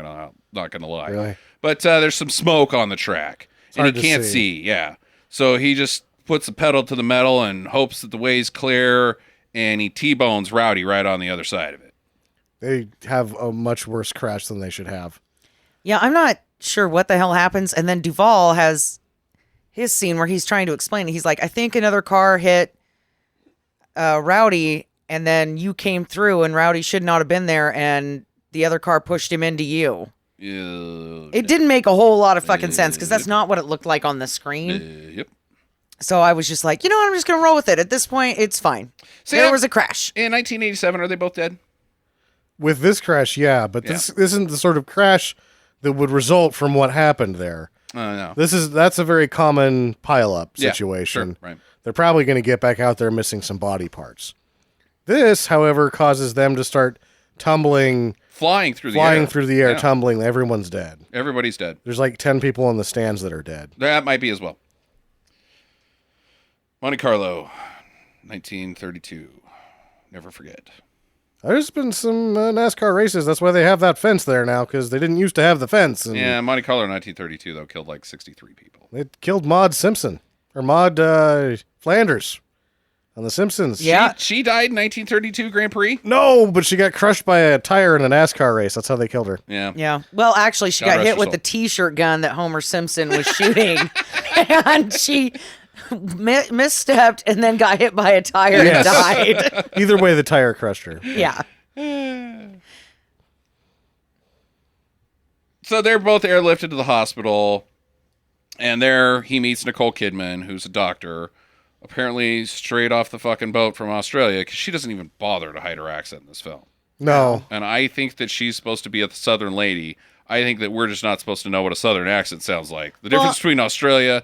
not gonna lie. Really? But there's some smoke on the track, and he hard to can't see. Yeah, so he just puts the pedal to the metal and hopes that the way's clear, and he T-bones Rowdy right on the other side of it. They have a much worse crash than they should have. Yeah, I'm not sure what the hell happens. And then Duvall has his scene where he's trying to explain it. He's like, I think another car hit Rowdy, and then you came through, and Rowdy should not have been there, and the other car pushed him into you. It didn't make a whole lot of fucking sense, because that's not what it looked like on the screen. Yep. So I was just like, you know what, I'm just going to roll with it. At this point, it's fine. There was a crash. In 1987, are they both dead? With this crash, yeah, but this isn't the sort of crash that would result from what happened there. No. That's a very common pile-up situation. Yeah, sure, right. They're probably going to get back out there missing some body parts. This, however, causes them to start tumbling, flying through the air, yeah. Tumbling. Everyone's dead. Everybody's dead. There's like 10 people in the stands that are dead. That might be as well. Monte Carlo, 1932. Never forget. There's been some NASCAR races. That's why they have that fence there now, because they didn't used to have the fence. And yeah, Monte Carlo 1932, though, killed like 63 people. It killed Maude Simpson, or Maude Flanders on The Simpsons. Yeah. She died in 1932 Grand Prix? No, but she got crushed by a tire in a NASCAR race. That's how they killed her. Yeah. Yeah. Well, actually, she got hit with the T-shirt gun that Homer Simpson was shooting, and she misstepped and then got hit by a tire and died. Either way, the tire crushed her. Yeah. So they're both airlifted to the hospital, and there he meets Nicole Kidman, who's a doctor, apparently straight off the fucking boat from Australia, because she doesn't even bother to hide her accent in this film. No. And I think that she's supposed to be a southern lady. I think that we're just not supposed to know what a southern accent sounds like. The difference between Australia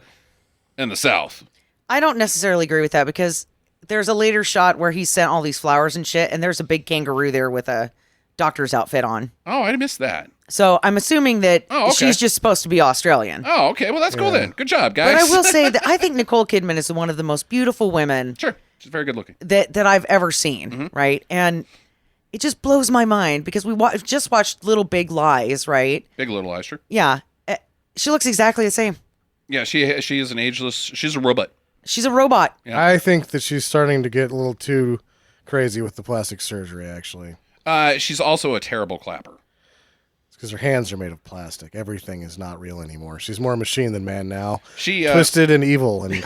and the South. I don't necessarily agree with that, because there's a later shot where he sent all these flowers and shit, and there's a big kangaroo there with a doctor's outfit on. Oh, I missed that. So I'm assuming that she's just supposed to be Australian. Oh, okay. Well, that's cool then. Good job, guys. But I will say that I think Nicole Kidman is one of the most beautiful women. Sure. She's very good looking. That I've ever seen, right? And it just blows my mind because we just watched Little Big Lies, right? Big Little Lies, sure. Yeah. She looks exactly the same. Yeah, she is an ageless. She's a robot. She's a robot. Yeah. I think that she's starting to get a little too crazy with the plastic surgery, actually. She's also a terrible clapper. It's because her hands are made of plastic. Everything is not real anymore. She's more machine than man now. She Twisted and evil and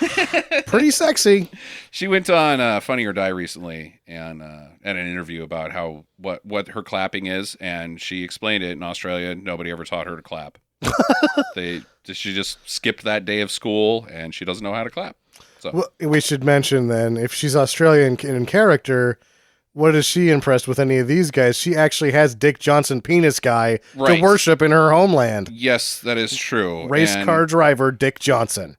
pretty sexy. She went on Funny or Die recently and at an interview about what her clapping is, and she explained it in Australia. Nobody ever taught her to clap. She just skipped that day of school, and she doesn't know how to clap. So Well, we should mention then, if she's Australian in character, what is she impressed with any of these guys? She actually has Dick Johnson penis guy Right. to worship in her homeland. yes, that is true. Race And, car driver Dick Johnson.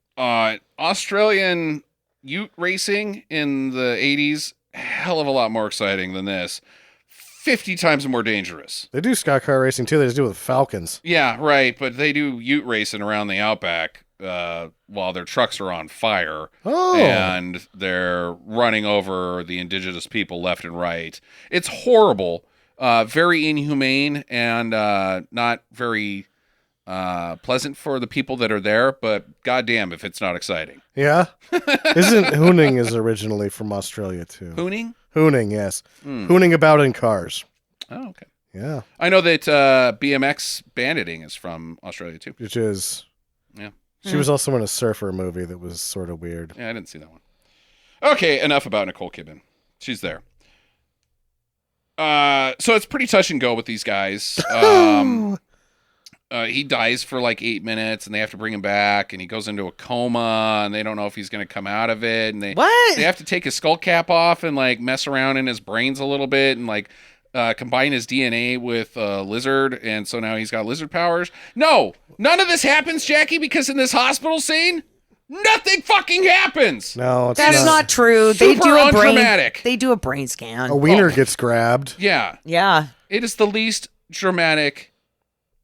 Australian ute racing in the 80s, hell of a lot more exciting than this. 50 times more dangerous. They do stock car racing too. They just do it with Falcons. Yeah, right, but they do ute racing around the outback while their trucks are on fire. Oh. And they're running over the indigenous people left and right. It's horrible, very inhumane, and not very pleasant for the people that are there, but goddamn if it's not exciting. Yeah? Isn't hooning is originally from Australia too? Hooning? Hooning, yes. Hooning about in cars. Oh, okay. Yeah. I know that BMX banditing is from Australia too. Which is... Yeah. She was also in a surfer movie that was sort of weird. Yeah, I didn't see that one. Okay, enough about Nicole Kidman. She's there. So it's pretty touch and go with these guys. He dies for like 8 minutes, and they have to bring him back, and he goes into a coma, and they don't know if he's going to come out of it, and they have to take his skull cap off and like mess around in his brains a little bit, and like combine his DNA with a lizard, and so now he's got lizard powers. No, none of this happens, Jackie, because in this hospital scene, nothing fucking happens. No, it's That's not true. They Super do a brain. undramatic. They do a brain scan. A wiener gets grabbed. Yeah, Yeah. it is the least dramatic.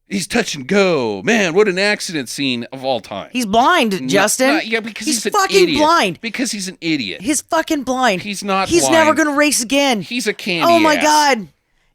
He's touch and go. Man, what an accident scene of all time. He's blind, Justin. Yeah, because he's an fucking idiot. blind. Because he's an idiot. He's fucking blind. He's not He's blind. never gonna race again. He's a candy Oh my ass. god.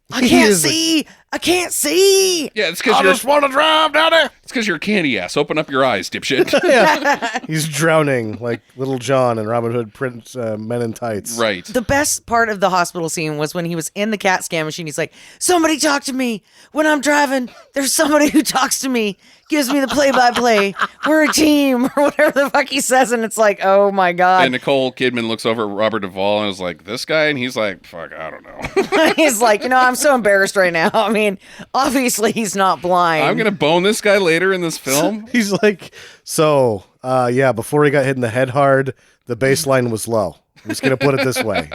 I He can't is a- see. I can't see. Yeah, it's because you're want to drive, Daddy. it's because you're a candy ass. Open up your eyes, dipshit. He's drowning like Little John and Robin Hood Prince Men in Tights. Right. The best part of the hospital scene was when he was in the CAT scan machine. He's like, somebody talk to me. When I'm driving, there's somebody who talks to me, gives me the play-by-play. We're a team, or whatever the fuck he says. And it's like, oh my And God. Nicole Kidman looks over at Robert Duvall and is like, this guy? And he's like, fuck, I don't know. He's like, I'm so embarrassed right now. I mean, obviously he's not blind. I'm going to bone this guy later in this film. He's like, so, yeah, before he got hit in the head hard, the baseline was low. I'm just going to put it this way.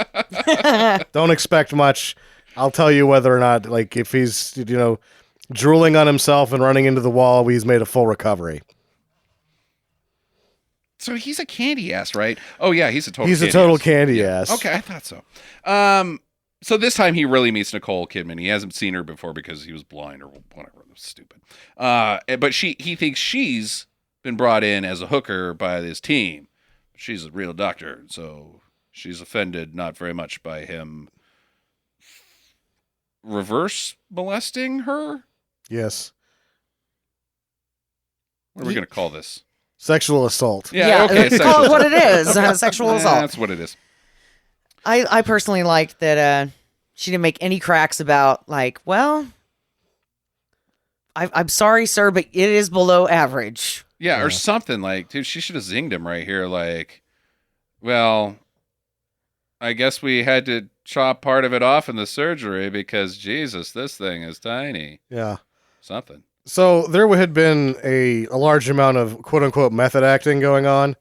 Don't expect much. I'll tell you whether or not, like, if he's, drooling on himself and running into the wall, he's made a full recovery. So he's a candy ass, right? Oh, yeah, he's a total He's a candy total ass. candy ass. Okay, I thought so. So this time he really meets Nicole Kidman. He hasn't seen her before because he was blind or whatever. It was stupid. But he thinks she's been brought in as a hooker by this team. She's a real doctor, so she's offended not very much by him reverse molesting her. Yes. What are we going to call this? Sexual assault. Yeah, okay. Call sexual it what it assault. is. Sexual assault. That's what it is. I personally liked that she didn't make any cracks about, like, well, I'm sorry, sir, but it is below average. Yeah, or something like, dude, she should have zinged him right here. Like, well, I guess we had to chop part of it off in the surgery because, Jesus, this thing is tiny. Yeah. Something. So there had been a large amount of quote-unquote method acting going on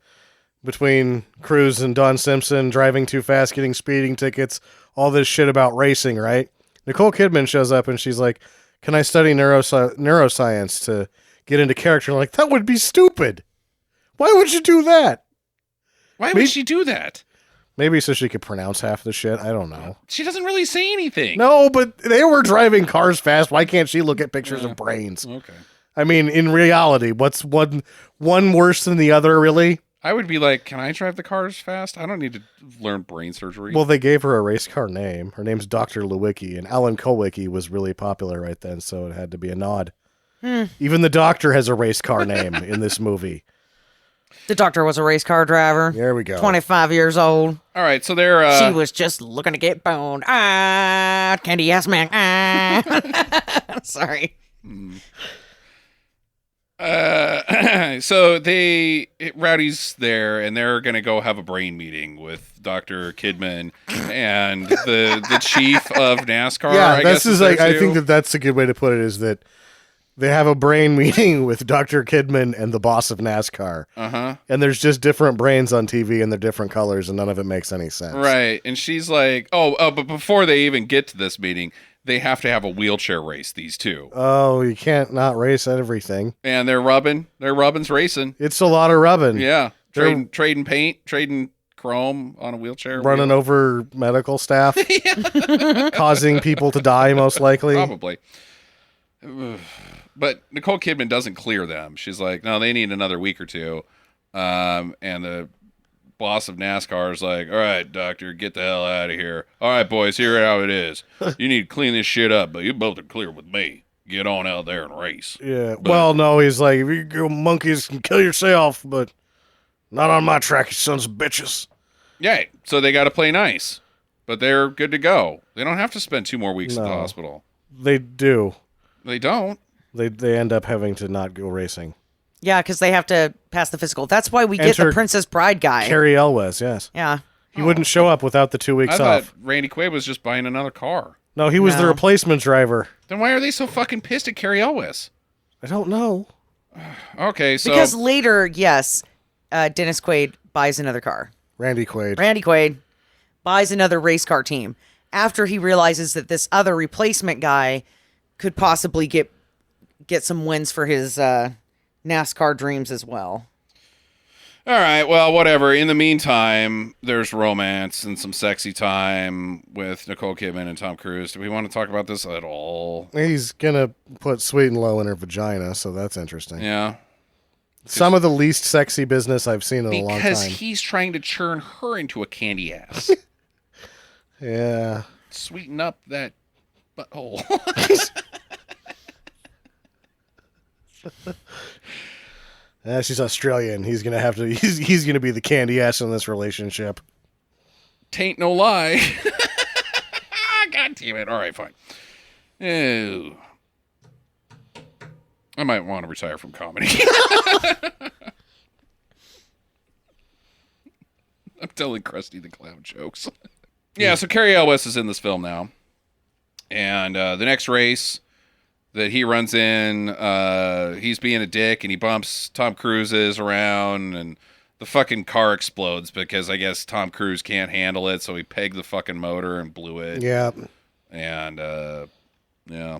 between Cruise and Don Simpson, driving too fast, getting speeding tickets, all this shit about racing, right? Nicole Kidman shows up and she's like, can I study neuroscience to get into character? I'm like, that would be stupid. Why would you do that? Why would she do that? Maybe so she could pronounce half the shit. I don't know. She doesn't really say anything. No, but they were driving cars fast. Why can't she look at pictures of brains? Okay. I mean, in reality, what's one worse than the other, really? I would be like, can I drive the cars fast? I don't need to learn brain surgery. Well, they gave her a race car name. Her name's Dr. Lewicki, and Alan Kulwicki was really popular right then, so it had to be a nod. Even the doctor has a race car name in this movie. The doctor was a race car driver. There we go. 25 years old. All right, so they're... She was just looking to get boned. Ah, candy ass man. Ah. Sorry. So Rowdy's there, and they're gonna go have a brain meeting with Dr. Kidman and the chief of NASCAR. Yeah, I this guess is there like, I too. think that's a good way to put it, is that they have a brain meeting with Dr. Kidman and the boss of NASCAR. And there's just different brains on TV, and they're different colors, and none of it makes any sense. Right, and she's like, but before they even get to this meeting, they have to have a wheelchair race, these two. Oh, you can't not race everything. And they're rubbing's racing. It's a lot of rubbing. Yeah, trading paint, trading chrome on a wheelchair. Running over medical staff. Causing people to die, most likely. Probably. But Nicole Kidman doesn't clear them. She's like, no, they need another week or two. And the boss of NASCAR is like, all right, doctor, get the hell out of here. All right, boys, here's how it is. You need to clean this shit up, but you both are clear with me. Get on out there and race. Yeah. Well, no, he's like, if you go monkeys can kill yourself, but not on my track, you sons of bitches. Yeah, so they got to play nice. But they're good to go. They don't have to spend 2 more weeks at the hospital. They do. They don't. They end up having to not go racing. Yeah, because they have to pass the physical. That's why we get the Princess Bride guy. Carrie Elwes, yes. Yeah. He wouldn't show up without the 2 weeks I thought off. Randy Quaid was just buying another car. No, he was the replacement driver. Then why are they so fucking pissed at Carrie Elwes? I don't know. Okay, so... Because later, yes, Dennis Quaid buys another car. Randy Quaid. Randy Quaid buys another race car team after he realizes that this other replacement guy could possibly get some wins for his NASCAR dreams as well. All right, well, whatever. In the meantime, there's romance and some sexy time with Nicole Kidman and Tom Cruise. Do we want to talk about this at all? He's going to put Sweet and Low in her vagina, so that's interesting. Yeah. Some of the least sexy business I've seen in a long time. Because he's trying to turn her into a candy ass. Yeah. Sweeten up that butthole. She's Australian. He's gonna have to. He's gonna be the candy ass in this relationship. Tain't no lie. God damn it! All right, fine. Ew. I might want to retire from comedy. I'm telling Krusty the Clown jokes. Yeah, so Carrie Elwes is in this film now, and the next race that he runs in, he's being a dick, and he bumps Tom Cruise's around, and the fucking car explodes because I guess Tom Cruise can't handle it, so he pegged the fucking motor and blew it. Yeah. And, yeah.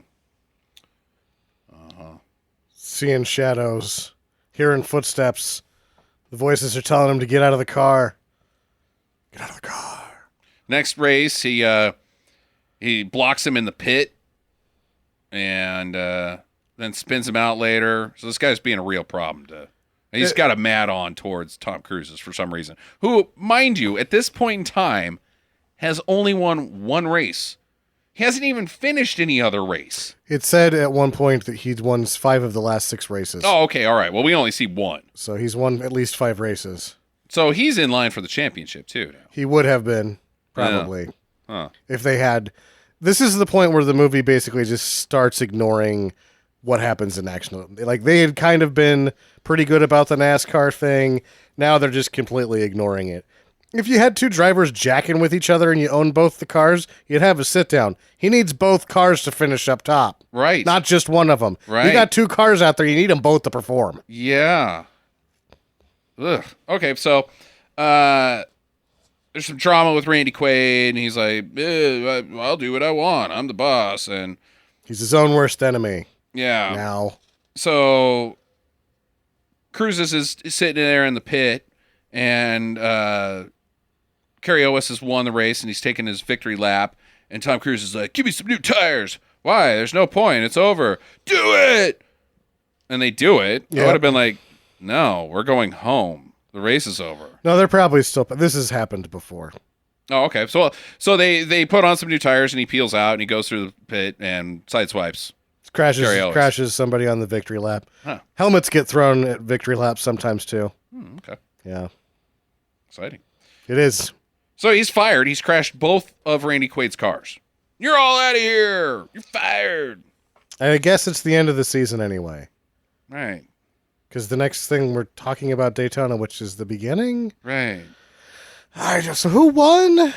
Seeing shadows, hearing footsteps. The voices are telling him to get out of the car. Get out of the car. Next race, he blocks him in the pit, and then spins him out later. So this guy's being a real problem he's got a mad on towards Tom Cruise's for some reason, who, mind you, at this point in time, has only won 1 race. He hasn't even finished any other race. It said at one point that he'd won 5 of the last 6 races. Oh, okay, all right. Well, we only see 1. So he's won at least 5 races. So he's in line for the championship, too, now. He would have been, probably. Yeah. Huh. If they had... This is the point where the movie basically just starts ignoring what happens in action. Like, they had kind of been pretty good about the NASCAR thing. Now they're just completely ignoring it. If you had 2 drivers jacking with each other and you owned both the cars, you'd have a sit-down. He needs both cars to finish up top. Right. Not just one of them. Right. You got 2 cars out there, you need them both to perform. Yeah. Ugh. Okay, so there's some drama with Randy Quaid, and he's like, I'll do what I want. I'm the boss. And he's his own worst enemy. Yeah. Now. So Cruise is sitting there in the pit, and Carrie Elwes has won the race, and he's taking his victory lap, and Tom Cruise is like, give me some new tires. Why? There's no point. It's over. Do it! And they do it. Yep. I would have been like, no, we're going home. The race is over. No, they're probably still. This has happened before. Oh, okay. So they put on some new tires and he peels out and he goes through the pit and sideswipes. Jerry Ellis. Crashes somebody on the victory lap. Huh. Helmets get thrown at victory laps sometimes too. Okay. Yeah, Exciting. it is. So he's fired. He's crashed both of Randy Quaid's cars. You're all out of here. You're fired. I guess it's the end of the season anyway. Right. Because the next thing we're talking about Daytona, which is the beginning. Right. All right, so who won?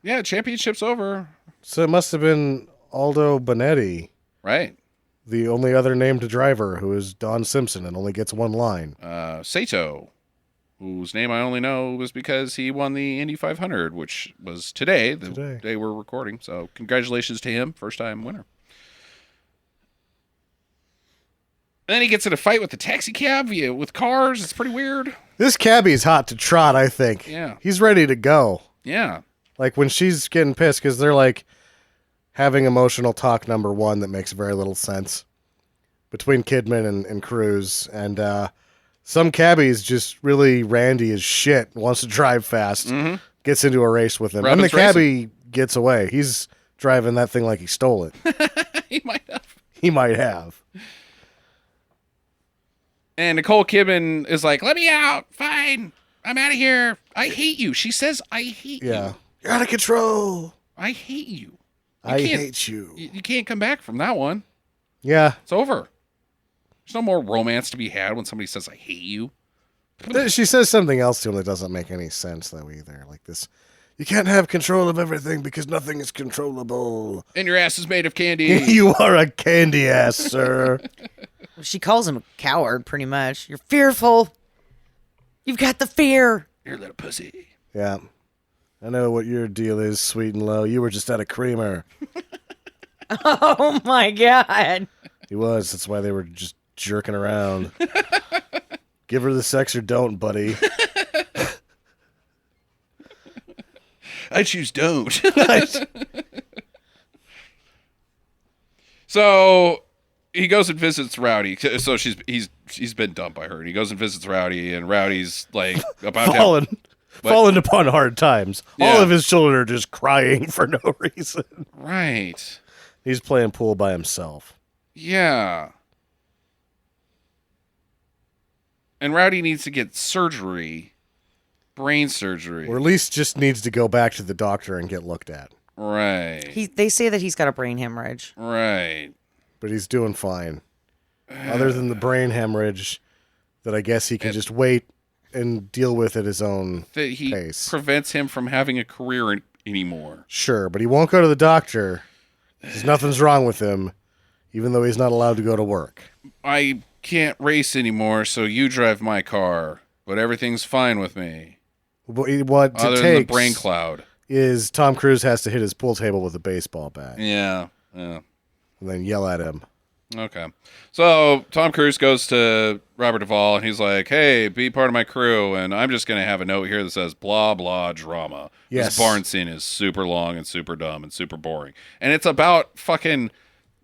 Yeah, championship's over. So it must have been Aldo Bonetti, Right. the only other named driver, who is Don Simpson and only gets one line. Sato, whose name I only know was because he won the Indy 500, which was today, the day we're recording. So congratulations to him, first-time winner. And then he gets in a fight with the taxi cab with cars. It's pretty weird. This cabbie's hot to trot, I think. Yeah. He's ready to go. Yeah. Like when she's getting pissed because they're like having emotional talk number one that makes very little sense between Kidman and Cruise. And some cabbie's just really randy as shit, wants to drive fast, gets into a race with him. Robin's and the cabbie gets away. He's driving that thing like he stole it. He might have. He might have. And Nicole Kidman is like, let me out. Fine. I'm out of here. I hate you. She says, I hate you. You're out of control. I hate you. I hate you. You can't come back from that one. Yeah. It's over. There's no more romance to be had when somebody says, I hate you. She says something else to him that doesn't make any sense, though, either. Like this, you can't have control of everything because nothing is controllable. And your ass is made of candy. You are a candy ass, sir. She calls him a coward, pretty much. You're fearful. You've got the fear. You're a little pussy. Yeah. I know what your deal is, sweet and low. You were just at a creamer. Oh, my God. He was. That's why they were just jerking around. Give her the sex or don't, buddy. I choose don't. So he goes and visits Rowdy. So he's been dumped by her. And he goes and visits Rowdy, and Rowdy's like about fallen upon hard times. Yeah. All of his children are just crying for no reason. Right. He's playing pool by himself. Yeah. And Rowdy needs to get surgery, brain surgery. Or at least just needs to go back to the doctor and get looked at. Right. They say that he's got a brain hemorrhage. Right. But he's doing fine. Other than the brain hemorrhage that I guess he can just wait and deal with at his own That he pace. prevents him from having a career anymore. Sure, but he won't go to the doctor because nothing's wrong with him, even though he's not allowed to go to work. I can't race anymore, so you drive my car. But everything's fine with me. What Other it than the takes brain cloud. is Tom Cruise has to hit his pool table with a baseball bat Yeah. and then yell at him. Okay. So Tom Cruise goes to Robert Duvall and he's like, hey, be part of my crew. And I'm just going to have a note here that says blah, blah, drama. Yes. This barn scene is super long and super dumb and super boring. And it's about fucking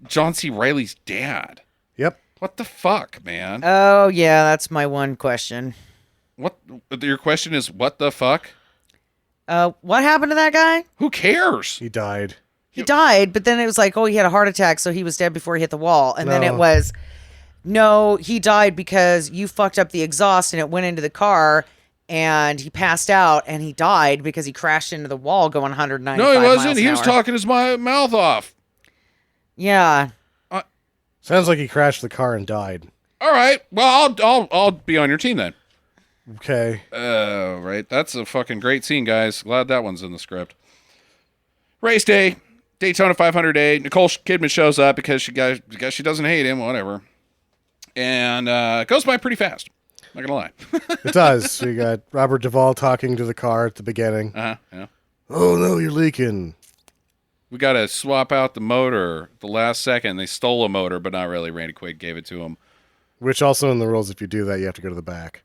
John C. Reilly's dad. Yep. What the fuck, man? Oh, yeah, that's my one question. What? Your question is what the fuck? What happened to that guy? Who cares? He died. He died, but then it was like, oh, he had a heart attack, so he was dead before he hit the wall. And then No. it was, no, he died because you fucked up the exhaust and it went into the car, and he passed out, and he died because he crashed into the wall going 195 No, he miles wasn't. an He was hour. talking his mouth off. Yeah. Sounds like he crashed the car and died. All right. Well, I'll be on your team then. Okay. Right. That's a fucking great scene, guys. Glad that one's in the script. Race day, Daytona 500 day. Nicole Kidman shows up because she doesn't hate him, whatever. And it goes by pretty fast. Not gonna lie. It does. So you got Robert Duvall talking to the car at the beginning. Yeah. Oh, no, you're leaking. We got to swap out the motor at the last second. They stole a motor, but not really. Randy Quaid gave it to him. Which also in the rules, if you do that, you have to go to the back.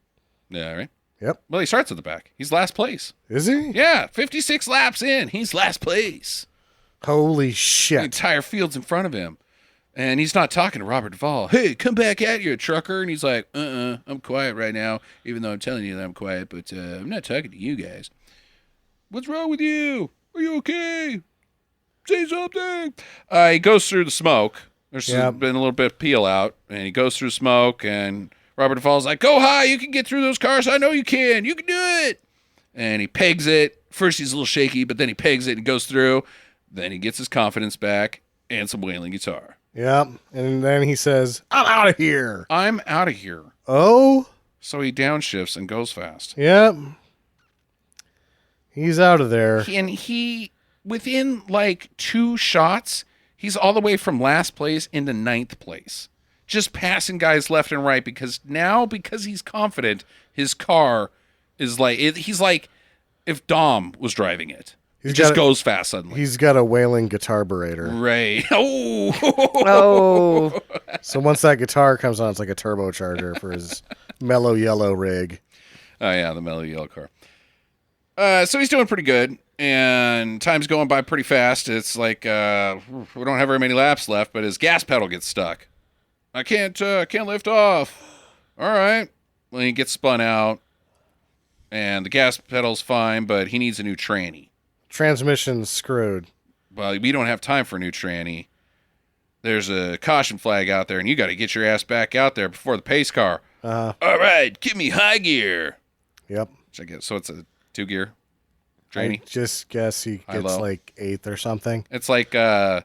Yeah, right? Yep. Well, he starts at the back. He's last place. Is he? Yeah, 56 laps in. He's last place. Holy The shit. entire field's in front of him. And he's not talking to Robert Duvall. Hey, come back at you, trucker. And he's like, I'm quiet right now, even though I'm telling you that I'm quiet, but I'm not talking to you guys. What's wrong with you? Are you okay? Say something. He goes through the smoke. There's been a little bit of peel out, and he goes through smoke, and Robert Duvall's like, go high, you can get through those cars. I know you can. You can do it. And he pegs it. First he's a little shaky, but then he pegs it and goes through. Then he gets his confidence back and some wailing guitar. Yep. And then he says, I'm out of here. I'm out of here. Oh? So he downshifts and goes fast. Yep. He's out of there. And he, within like 2 shots, he's all the way from last place into 9th place. Just passing guys left and right because he's confident, his car is like, he's like if Dom was driving it. He just goes fast suddenly. He's got a wailing guitar berator. Right. Oh. Oh. So once that guitar comes on, it's like a turbocharger for his mellow yellow rig. Oh, yeah, the mellow yellow car. So he's doing pretty good, and time's going by pretty fast. It's like we don't have very many laps left, but his gas pedal gets stuck. I can't lift off. All right. Well, he gets spun out, and the gas pedal's fine, but he needs a new tranny. Transmission's screwed. Well, we don't have time for a new tranny. There's a caution flag out there, and you got to get your ass back out there before the pace car. All right, give me high gear. Yep. I guess, so it's a 2-gear tranny. I just guess he gets like 8th or something. It's like that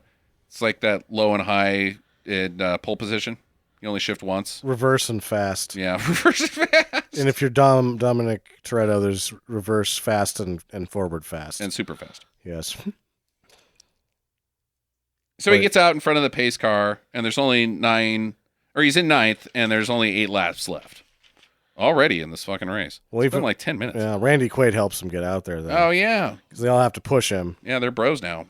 low and high in pole position. You only shift once. Reverse and fast. Yeah, reverse and fast. And if you're Dominic Toretto, there's reverse fast and forward fast. And super fast. Yes. So he gets out in front of the pace car, and there's only 9, or he's in 9th, and there's only 8 laps left. Already in this fucking race. Well, it's been like 10 minutes. Yeah, Randy Quaid helps him get out there, though. Oh, yeah. Because they all have to push him. Yeah, they're bros now.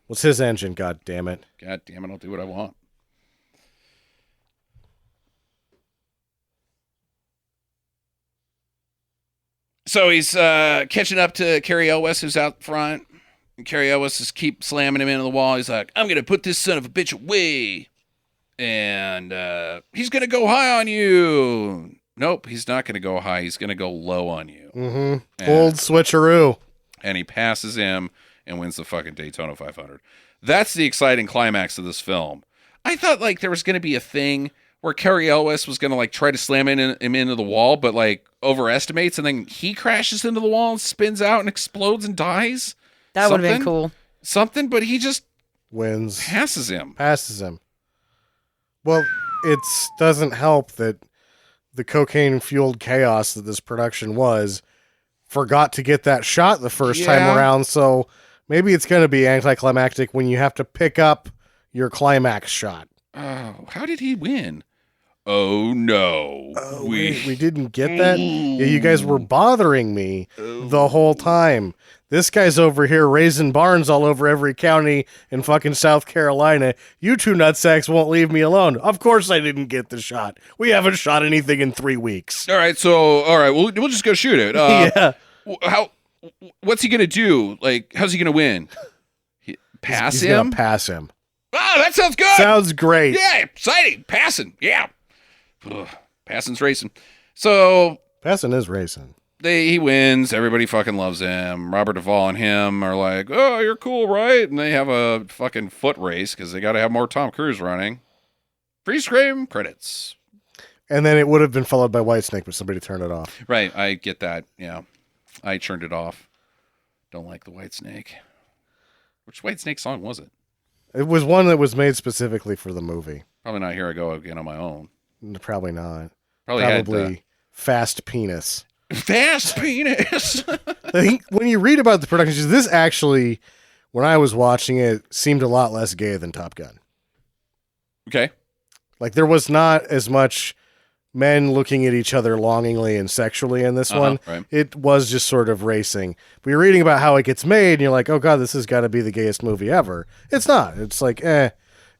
What's his engine? God damn it. God damn it, I'll do what I want. So he's catching up to Carrie Elwes, who's out front. And Carrie Elwes just keep slamming him into the wall. He's like, I'm going to put this son of a bitch away. And he's going to go high on you. Nope, he's not going to go high. He's going to go low on you. Mm-hmm. Old switcheroo. And he passes him and wins the fucking Daytona 500. That's the exciting climax of this film. I thought like there was going to be a thing where Carrie Elwes was going to like try to slam him into the wall, but like overestimates, and then he crashes into the wall and spins out and explodes and dies. That would have been cool. But he just wins. Passes him. Well, it doesn't help that the cocaine-fueled chaos that this production was forgot to get that shot the first time around, so maybe it's going to be anticlimactic when you have to pick up your climax shot. Oh, how did he win? Oh, no. We didn't get that? Yeah, you guys were bothering me the whole time. This guy's over here raising barns all over every county in fucking South Carolina. You two nutsacks won't leave me alone. Of course I didn't get the shot. We haven't shot anything in 3 weeks. All right, we'll just go shoot it. Yeah. What's he going to do? Like, how's he going to win? Pass He's him? Gonna pass him. Oh, that sounds good. Sounds great. Yeah, exciting. Passing. Yeah. Ugh, passing's racing. So passing is racing. He wins. Everybody fucking loves him. Robert Duvall and him are like, oh, you're cool, right? And they have a fucking foot race because they got to have more Tom Cruise running. Freeze frame credits. And then it would have been followed by Whitesnake, but somebody turned it off. Right. I get that. Yeah. I turned it off. Don't like the Whitesnake. Which Whitesnake song was it? It was one that was made specifically for the movie. Probably not Here I Go Again on My Own. Probably not. Probably Fast Penis. Fast Penis. I think when you read about the production, this actually, when I was watching it, seemed a lot less gay than Top Gun. Okay. Like there was not as much men looking at each other longingly and sexually in this one. Right. It was just sort of racing. But you're reading about how it gets made, and you're like, oh God, this has got to be the gayest movie ever. It's not. It's like,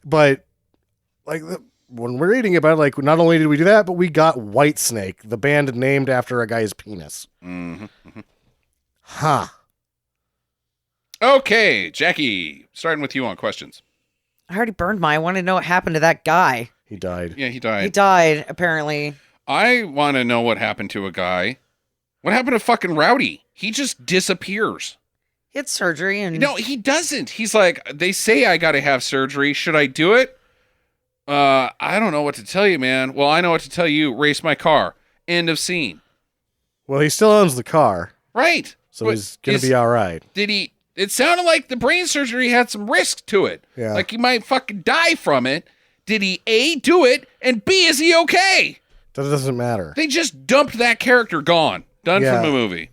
But like when we're reading about it, like not only did we do that, but we got Whitesnake, the band named after a guy's penis. Mm-hmm. Mm-hmm. Huh. Okay, Jackie, starting with you on questions. I already burned mine. I want to know what happened to that guy. He died. Yeah, he died. He died, apparently. I want to know what happened to a guy. What happened to fucking Rowdy? He just disappears. He had surgery and... No, he doesn't. He's like, they say I got to have surgery. Should I do it? I don't know what to tell you, man. Well, I know what to tell you. Race my car. End of scene. Well, he still owns the car, Right. so he's going to be all right. Did he? It sounded like the brain surgery had some risk to it. Yeah. Like he might fucking die from it. Did he A, do it, and B, is he okay? That doesn't matter. They just dumped that character gone. Done Yeah. from the movie.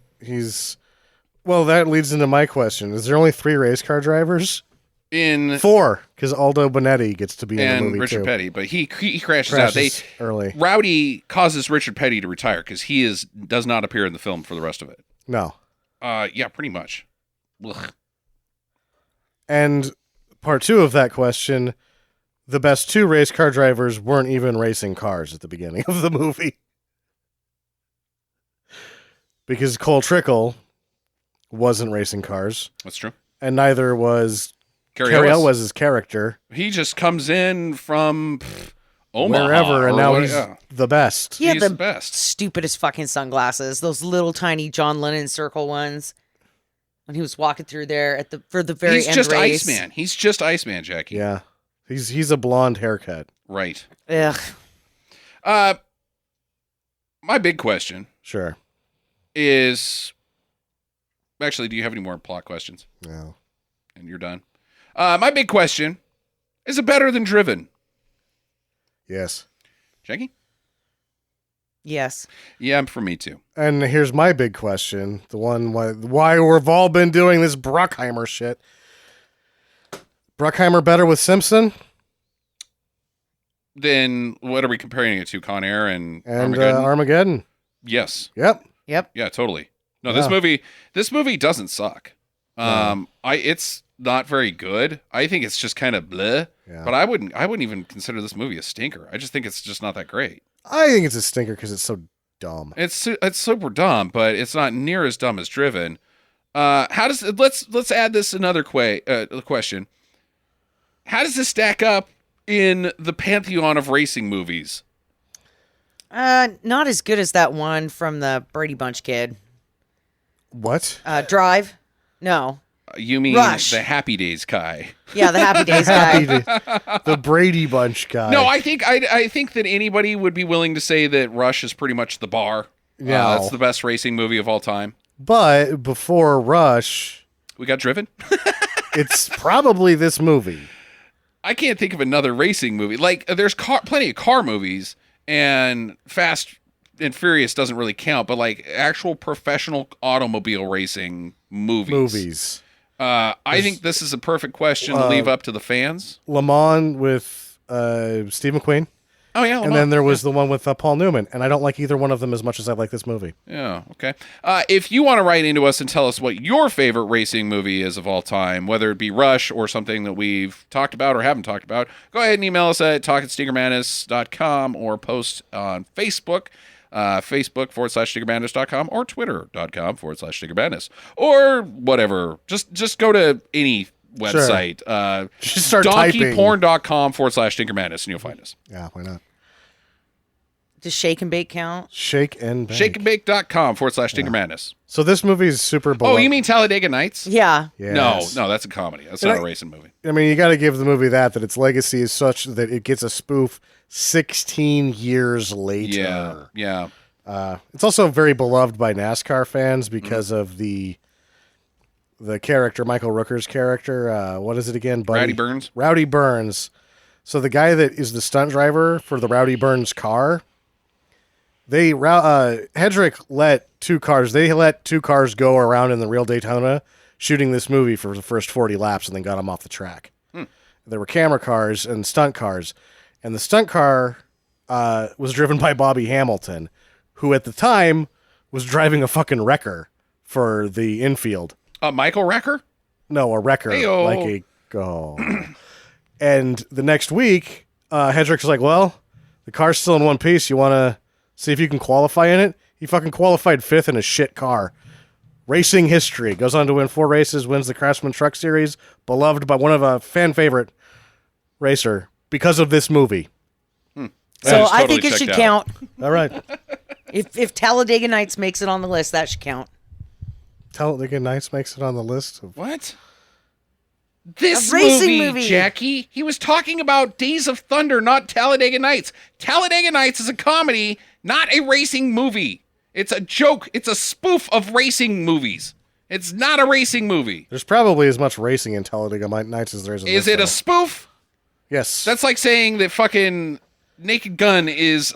Well, that leads into my question. Is there only 3 race car drivers? In 4, because Aldo Bonetti gets to be in the and movie Richard too. Petty, but he crashes out. Early. Rowdy causes Richard Petty to retire because he does not appear in the film for the rest of it. No. Yeah, pretty much. Ugh. And part 2 of that question, the best 2 race car drivers weren't even racing cars at the beginning of the movie. Because Cole Trickle wasn't racing cars, That's true. and neither was Carrie Ellis Ellis. was his character. He just comes in from Omaha. Wherever, and or now what- he's yeah. the best. He had He's the the best. stupidest fucking sunglasses. Those little tiny John Lennon circle ones. When he was walking through there for the very He's end just race. Iceman. He's just Iceman, Jackie. Yeah. He's a blonde haircut. Right. Ugh. My big question Sure. is... Actually, do you have any more plot questions? No. And you're done. My big question, is it better than Driven? Yes. Jackie? Yes. Yeah, for me too. And here's my big question, the one why we've all been doing this Bruckheimer shit. Bruckheimer better with Simpson Then what are we comparing it to? Con Air and and Armageddon? Armageddon. Yes. Yep. Yep. Yeah, totally. No, Yeah. this movie doesn't suck. It's not very good. I think it's just kind of bleh. Yeah. But I wouldn't even consider this movie a stinker. I just think it's just not that great. I think it's a stinker because it's so dumb. It's super dumb, but it's not near as dumb as Driven. Let's add this another question. How does this stack up in the pantheon of racing movies? Not as good as that one from the Brady Bunch kid. What? Drive? No. You mean Rush. the Happy Days guy? Yeah, the Happy Days Happy guy. the Brady Bunch guy. No, I think that anybody would be willing to say that Rush is pretty much the bar. Yeah. That's the best racing movie of all time. But before Rush, We got Driven. it's probably this movie. I can't think of another racing movie. Like there's plenty of car movies, and Fast and Furious doesn't really count. But like actual professional automobile racing movies. I think this is a perfect question to leave up to the fans. Le Mans with Steve McQueen. Oh yeah, And then there was the one with Paul Newman, and I don't like either one of them as much as I like this movie. Yeah, okay. If you want to write into us and tell us what your favorite racing movie is of all time, whether it be Rush or something that we've talked about or haven't talked about, go ahead and email us at talkatstinkermadness.com or post on Facebook, Facebook.com/stinkermadness.com or Twitter.com/stinkermadness or whatever. Just go to any website. Just start typing. Donkeyporn.com/stinkermadness and you'll find us. Yeah, why not? Does Shake and Bake count? Shake and Bake. shakeandbake.com/stinkermadness. So this movie is super beloved. Oh, you mean Talladega Nights? Yeah. Yes. No, that's a comedy. That's not a racing movie. I mean, you got to give the movie that its legacy is such that it gets a spoof 16 years later. Yeah. It's also very beloved by NASCAR fans because of the character, Michael Rooker's character. What is it again? Buddy? Rowdy Burns? Rowdy Burns. So the guy that is the stunt driver for the Rowdy Burns car, Hedrick let two cars go around in the real Daytona shooting this movie for the first 40 laps and then got them off the track. There were camera cars and stunt cars. And the stunt car was driven by Bobby Hamilton, who at the time was driving a fucking wrecker for the infield. Michael Wrecker? No, a wrecker. Hey-o. Like a go. And the next week, Hedrick's like, well, the car's still in one piece. You want to see if you can qualify in it? He fucking qualified 5th in a shit car. Racing history. Goes on to win 4 races, wins the Craftsman Truck Series, beloved by one of a fan favorite, racer because of this movie. So just I totally think it checked should out. count. All right. If Talladega Nights makes it on the list, that should count. Talladega Nights makes it on the list. What? This A racing movie. Jackie. He was talking about Days of Thunder, not Talladega Nights. Talladega Nights is a comedy, not a racing movie. It's a joke. It's a spoof of racing movies. It's not a racing movie. There's probably as much racing in Talladega Nights as there is in Is this it a film. spoof? Yes. That's like saying that fucking Naked Gun is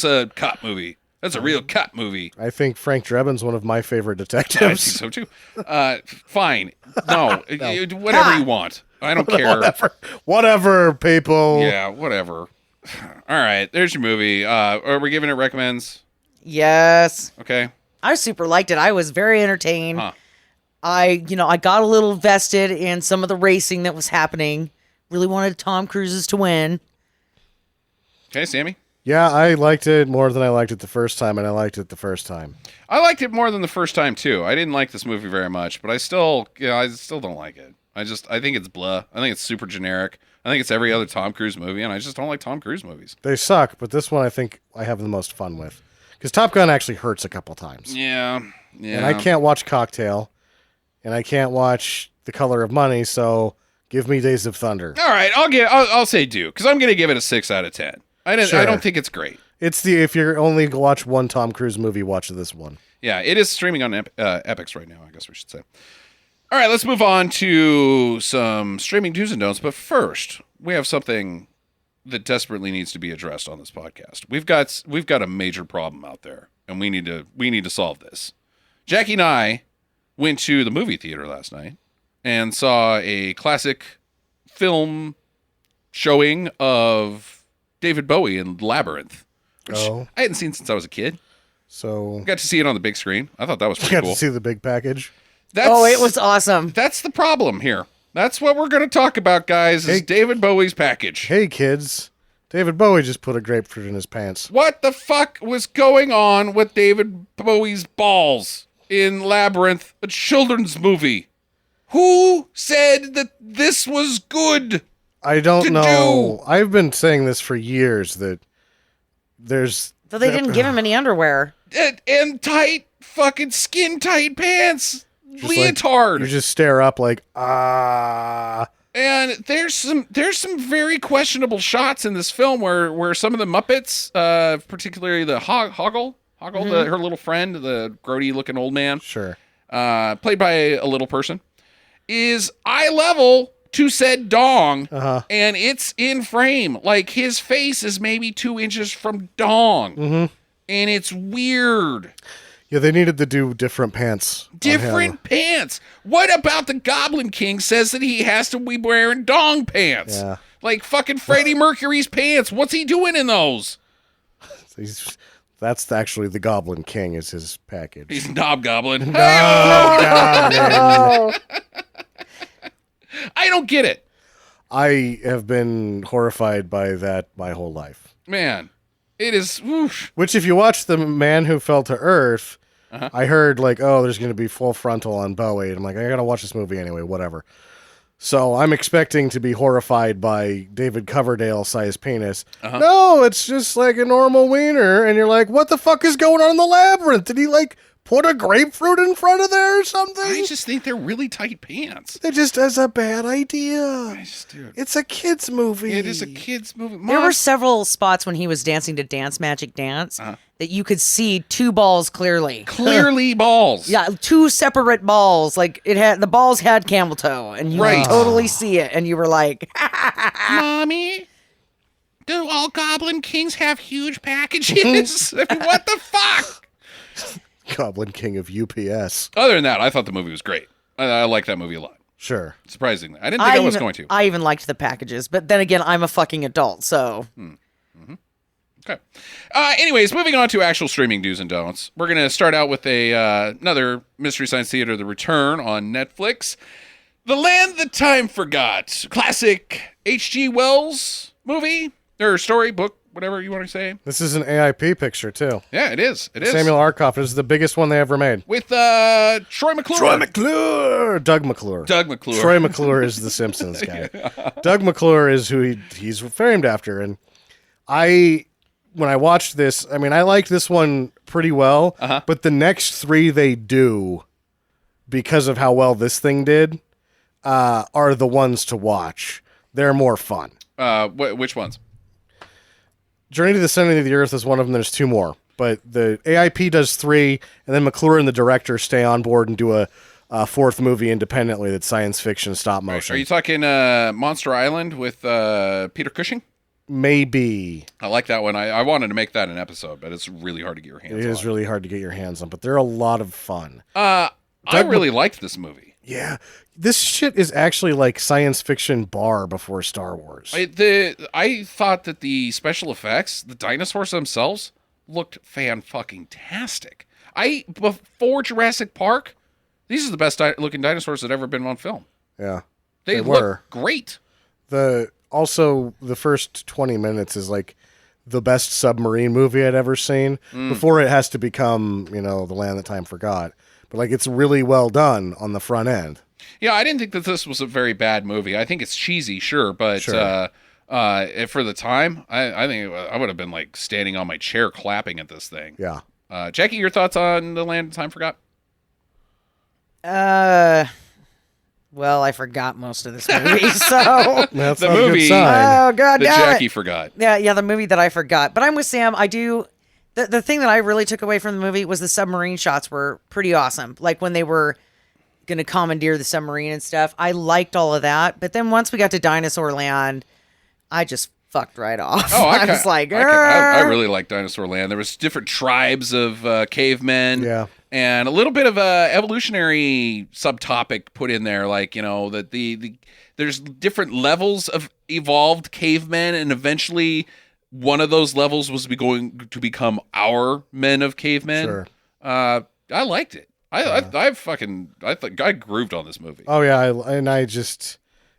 a cop movie. That's a real cop movie. I think Frank Drebin's one of my favorite I detectives. think so too. Fine. No, whatever you want. I don't care. Whatever, people. Yeah, whatever. All right, there's your movie. Are we giving it recommends? Yes. Okay. I super liked it. I was very entertained. Huh. I got a little vested in some of the racing that was happening. Really wanted Tom Cruise's to win. Okay, Sammy. Yeah, I liked it more than I liked it the first time, and I liked it the first time. I liked it more than the first time too. I didn't like this movie very much, but I still don't like it. I think it's blah. I think it's super generic. I think it's every other Tom Cruise movie, and I just don't like Tom Cruise movies. They suck, but this one I think I have the most fun with. Because Top Gun actually hurts a couple times. Yeah. And I can't watch Cocktail, and I can't watch The Color of Money, so give me Days of Thunder. All right, I'll say do, because I'm going to give it a 6 out of 10. I don't think it's great. If you're only watch one Tom Cruise movie, watch this one. Yeah, it is streaming on Epix right now, I guess we should say. All right, let's move on to some streaming do's and don'ts. But first, we have something that desperately needs to be addressed on this podcast. We've got a major problem out there, and we need to solve this. Jackie and I went to the movie theater last night and saw a classic film showing of David Bowie in Labyrinth, which I hadn't seen since I was a kid. So Got to see it on the big screen. I thought that was you pretty got cool. to see the big package. It was awesome. That's the problem here. That's what we're going to talk about, guys, is David Bowie's package. Hey, kids. David Bowie just put a grapefruit in his pants. What the fuck was going on with David Bowie's balls in Labyrinth, a children's movie? Who said that this was good? I don't know. I've been saying this for years that there's... So they didn't give him any underwear. And tight, fucking skin-tight pants. Just Leotard. you just stare up like, ah... And there's some very questionable shots in this film where some of the Muppets, particularly the Hoggle, her little friend, the grody looking old man, Sure. played by a little person, is eye level to said dong, and it's in frame. Like his face is maybe 2 inches from dong, and it's weird. Yeah, they needed to do different pants. on him. Different pants. What about the Goblin King says that he has to be wearing dong pants? Yeah. Like fucking Freddie Mercury's pants. What's he doing in those? That's actually the Goblin King is his package. He's Knob Goblin. Goblin. I don't get it. I have been horrified by that my whole life. Man, it is. Whoosh. Which, if you watch The Man Who Fell to Earth, I heard, like, oh, there's going to be full frontal on Bowie. And I'm like, I got to watch this movie anyway, whatever. So I'm expecting to be horrified by David Coverdale-sized penis. No, it's just like a normal wiener. And you're like, what the fuck is going on in the labyrinth? Did he, like, put a grapefruit in front of there or something? I just think they're really tight pants. It just is a bad idea. Dude, It's a kid's movie. it is a kid's movie. There Mom, were several spots when he was dancing to Dance Magic Dance that you could see 2 balls clearly. clearly balls. Yeah, 2 separate balls. Like the balls had camel toe, and you Right. could totally see it, and you were like, Mommy, do all Goblin Kings have huge packages? I mean, what the fuck? Goblin King of UPS. Other than that, I thought the movie was great. I like that movie a lot. Sure. Surprisingly. I didn't think I was going to. I even liked the packages, but then again, I'm a fucking adult, so Okay. Anyways, moving on to actual streaming do's and don'ts. We're going to start out with another Mystery Science Theater, The Return on Netflix. The Land That Time Forgot. Classic H.G. Wells movie, or story, book, whatever you want to say. This is an AIP picture too. Yeah, it is. It is. Samuel Arkoff. This is the biggest one they ever made. With Troy McClure. Doug McClure. Doug McClure. Troy McClure is the Simpsons guy. Doug McClure is who he's famed after. And when I watched this, I mean, I liked this one pretty well, but the next three they do, because of how well this thing did, are the ones to watch. They're more fun. Which ones? Journey to the Center of the Earth is one of them. There's two more. But the AIP does three, and then McClure and the director stay on board and do a fourth movie independently that's science fiction stop motion. Are you talking Monster Island with Peter Cushing? Maybe. I like that one. I wanted to make that an episode, but it's really hard to get your hands on. It is really hard to get your hands on, but they're a lot of fun. I really liked this movie. Yeah. This shit is actually like science fiction bar before Star Wars. I thought that the special effects, the dinosaurs themselves, looked fan-fucking-tastic. Before Jurassic Park, these are the best looking dinosaurs that ever been on film. Yeah. They were. look great. Also, the first 20 minutes is like the best submarine movie I'd ever seen before it has to become, The Land That Time Forgot. But like, it's really well done on the front end. Yeah, I didn't think that this was a very bad movie. I think it's cheesy, sure, but for the time, I think I would have been like standing on my chair clapping at this thing. Yeah. Jackie, your thoughts on The Land That Time Forgot? Well, I forgot most of this movie, so That's The not a good movie. sign. oh god, That damn Jackie it. forgot. Yeah, the movie that I forgot. But I'm with Sam. I do. The thing that I really took away from the movie was the submarine shots were pretty awesome. Like when they were going to commandeer the submarine and stuff. I liked all of that. But then once we got to Dinosaur Land, I just fucked right off. Oh, I was like, I really like Dinosaur Land. There was different tribes of cavemen. Yeah. And a little bit of a evolutionary subtopic put in there, like, that there's different levels of evolved cavemen, and eventually one of those levels was going to become our men of cavemen. Sure. I liked it. I grooved on this movie. Oh, yeah.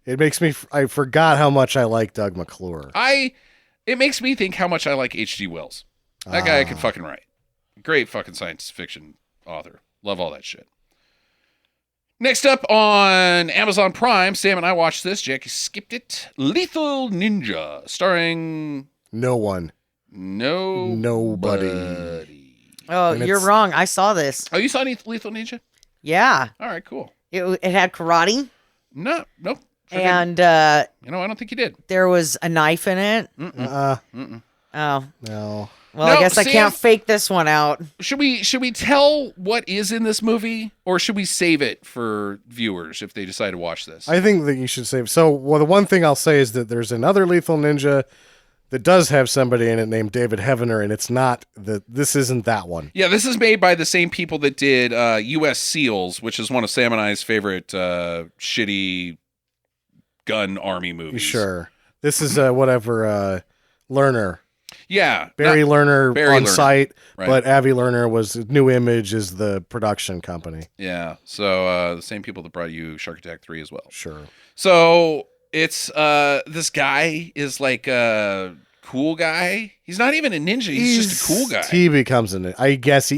It makes me, I forgot how much I like Doug McClure. It makes me think how much I like H.G. Wells. That guy can fucking write. Great fucking science fiction author. Love all that shit. Next up on Amazon Prime, Sam and I watched this. Jackie skipped it. Lethal Ninja, starring Nobody. oh, And you're it's- wrong. I saw this. Oh, you saw Lethal Ninja? Yeah. All right, cool. It had karate, Nope. and I don't think you did. there was a knife in it. Oh. No. Well, No, I guess I Sam- can't fake this one out. Should we tell what is in this movie, or should we save it for viewers if they decide to watch this? I think that you should save. So, the one thing I'll say is that there's another Lethal Ninja that does have somebody in it named David Heavener, and it's not this isn't that one. Yeah, this is made by the same people that did U.S. SEALs, which is one of Sam and I's favorite shitty gun army movies. Sure. This is Lerner. Yeah. Barry Lerner Barry on Lerner, site, right. but Avi Lerner was New Image is the production company. Yeah. So the same people that brought you Shark Attack 3 as well. Sure. So it's this guy is like a cool guy. He's not even a ninja. He's just a cool guy. He becomes a ninja. I guess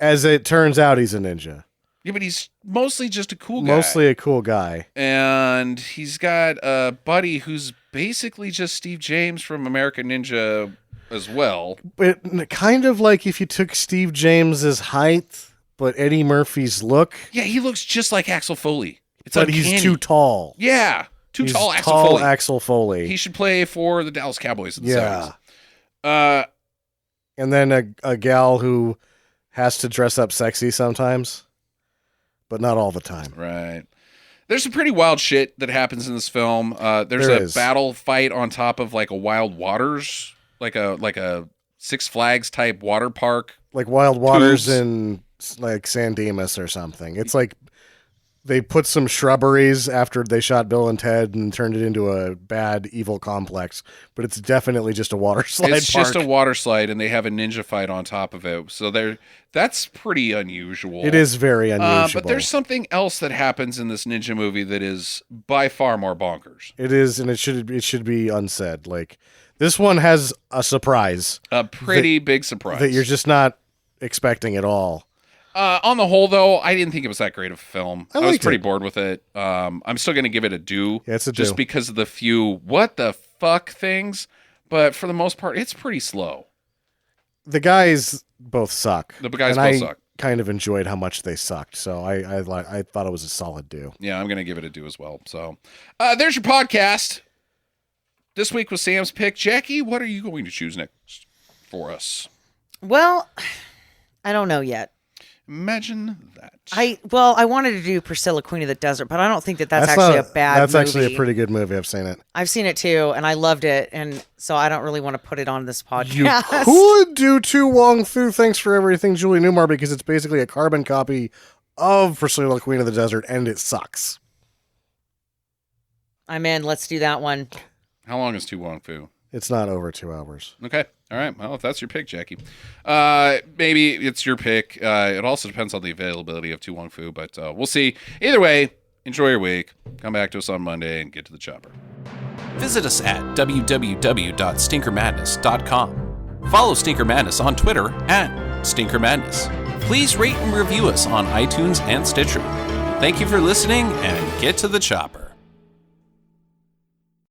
as it turns out, he's a ninja. Yeah, but he's mostly just a cool guy. Mostly a cool guy. And he's got a buddy who's basically just Steve James from American Ninja as well. But kind of like if you took Steve James's height, but Eddie Murphy's look. Yeah, he looks just like Axel Foley. It's but uncanny. he's too tall. Yeah, He's tall Axel tall Foley. Axel Foley. He should play for the Dallas Cowboys in the Yeah. 70s. And then a gal who has to dress up sexy sometimes, but not all the time. Right. There's some pretty wild shit that happens in this film. There's There a is. battle fight on top of like a Wild Waters, like a Six Flags type water park. Like Wild Waters Tubes. in like San Dimas or something. It's like they put some shrubberies after they shot Bill and Ted and turned it into a bad evil complex, but it's definitely just a water slide It's park. just a water slide, and they have a ninja fight on top of it. So that's pretty unusual. It is very unusual. But there's something else that happens in this ninja movie that is by far more bonkers. It is, and it should be unsaid. Like This one has a surprise. A pretty big surprise. That you're just not expecting at all. On the whole, though, I didn't think it was that great of a film. I was pretty it. bored with it. I'm still going to give it a do. Yeah, it's a just do. because of the few what the fuck things. But for the most part, it's pretty slow. The guys both suck. The guys and both suck. Kind of enjoyed how much they sucked, so I thought it was a solid do. Yeah, I'm going to give it a do as well. So there's your podcast. This week was Sam's pick. Jackie, what are you going to choose next for us? Well, I don't know yet. Imagine that. I wanted to do Priscilla, Queen of the Desert, but I don't think that's actually a bad movie. That's actually a pretty good movie. I've seen it. I've seen it too, and I loved it, and so I don't really want to put it on this podcast. You could do Tu Wong Fu, Thanks for Everything, Julie Newmar, because it's basically a carbon copy of Priscilla, Queen of the Desert, and it sucks. I'm in. Let's do that one. How long is Tu Wong Fu? It's not over 2 hours. Okay. All right. Well, if that's your pick, Jackie, maybe it's your pick. It also depends on the availability of Tu Wong Fu, but we'll see. Either way, enjoy your week. Come back to us on Monday and get to the chopper. Visit us at www.stinkermadness.com. Follow Stinker Madness on Twitter at Stinker Madness. Please rate and review us on iTunes and Stitcher. Thank you for listening, and get to the chopper.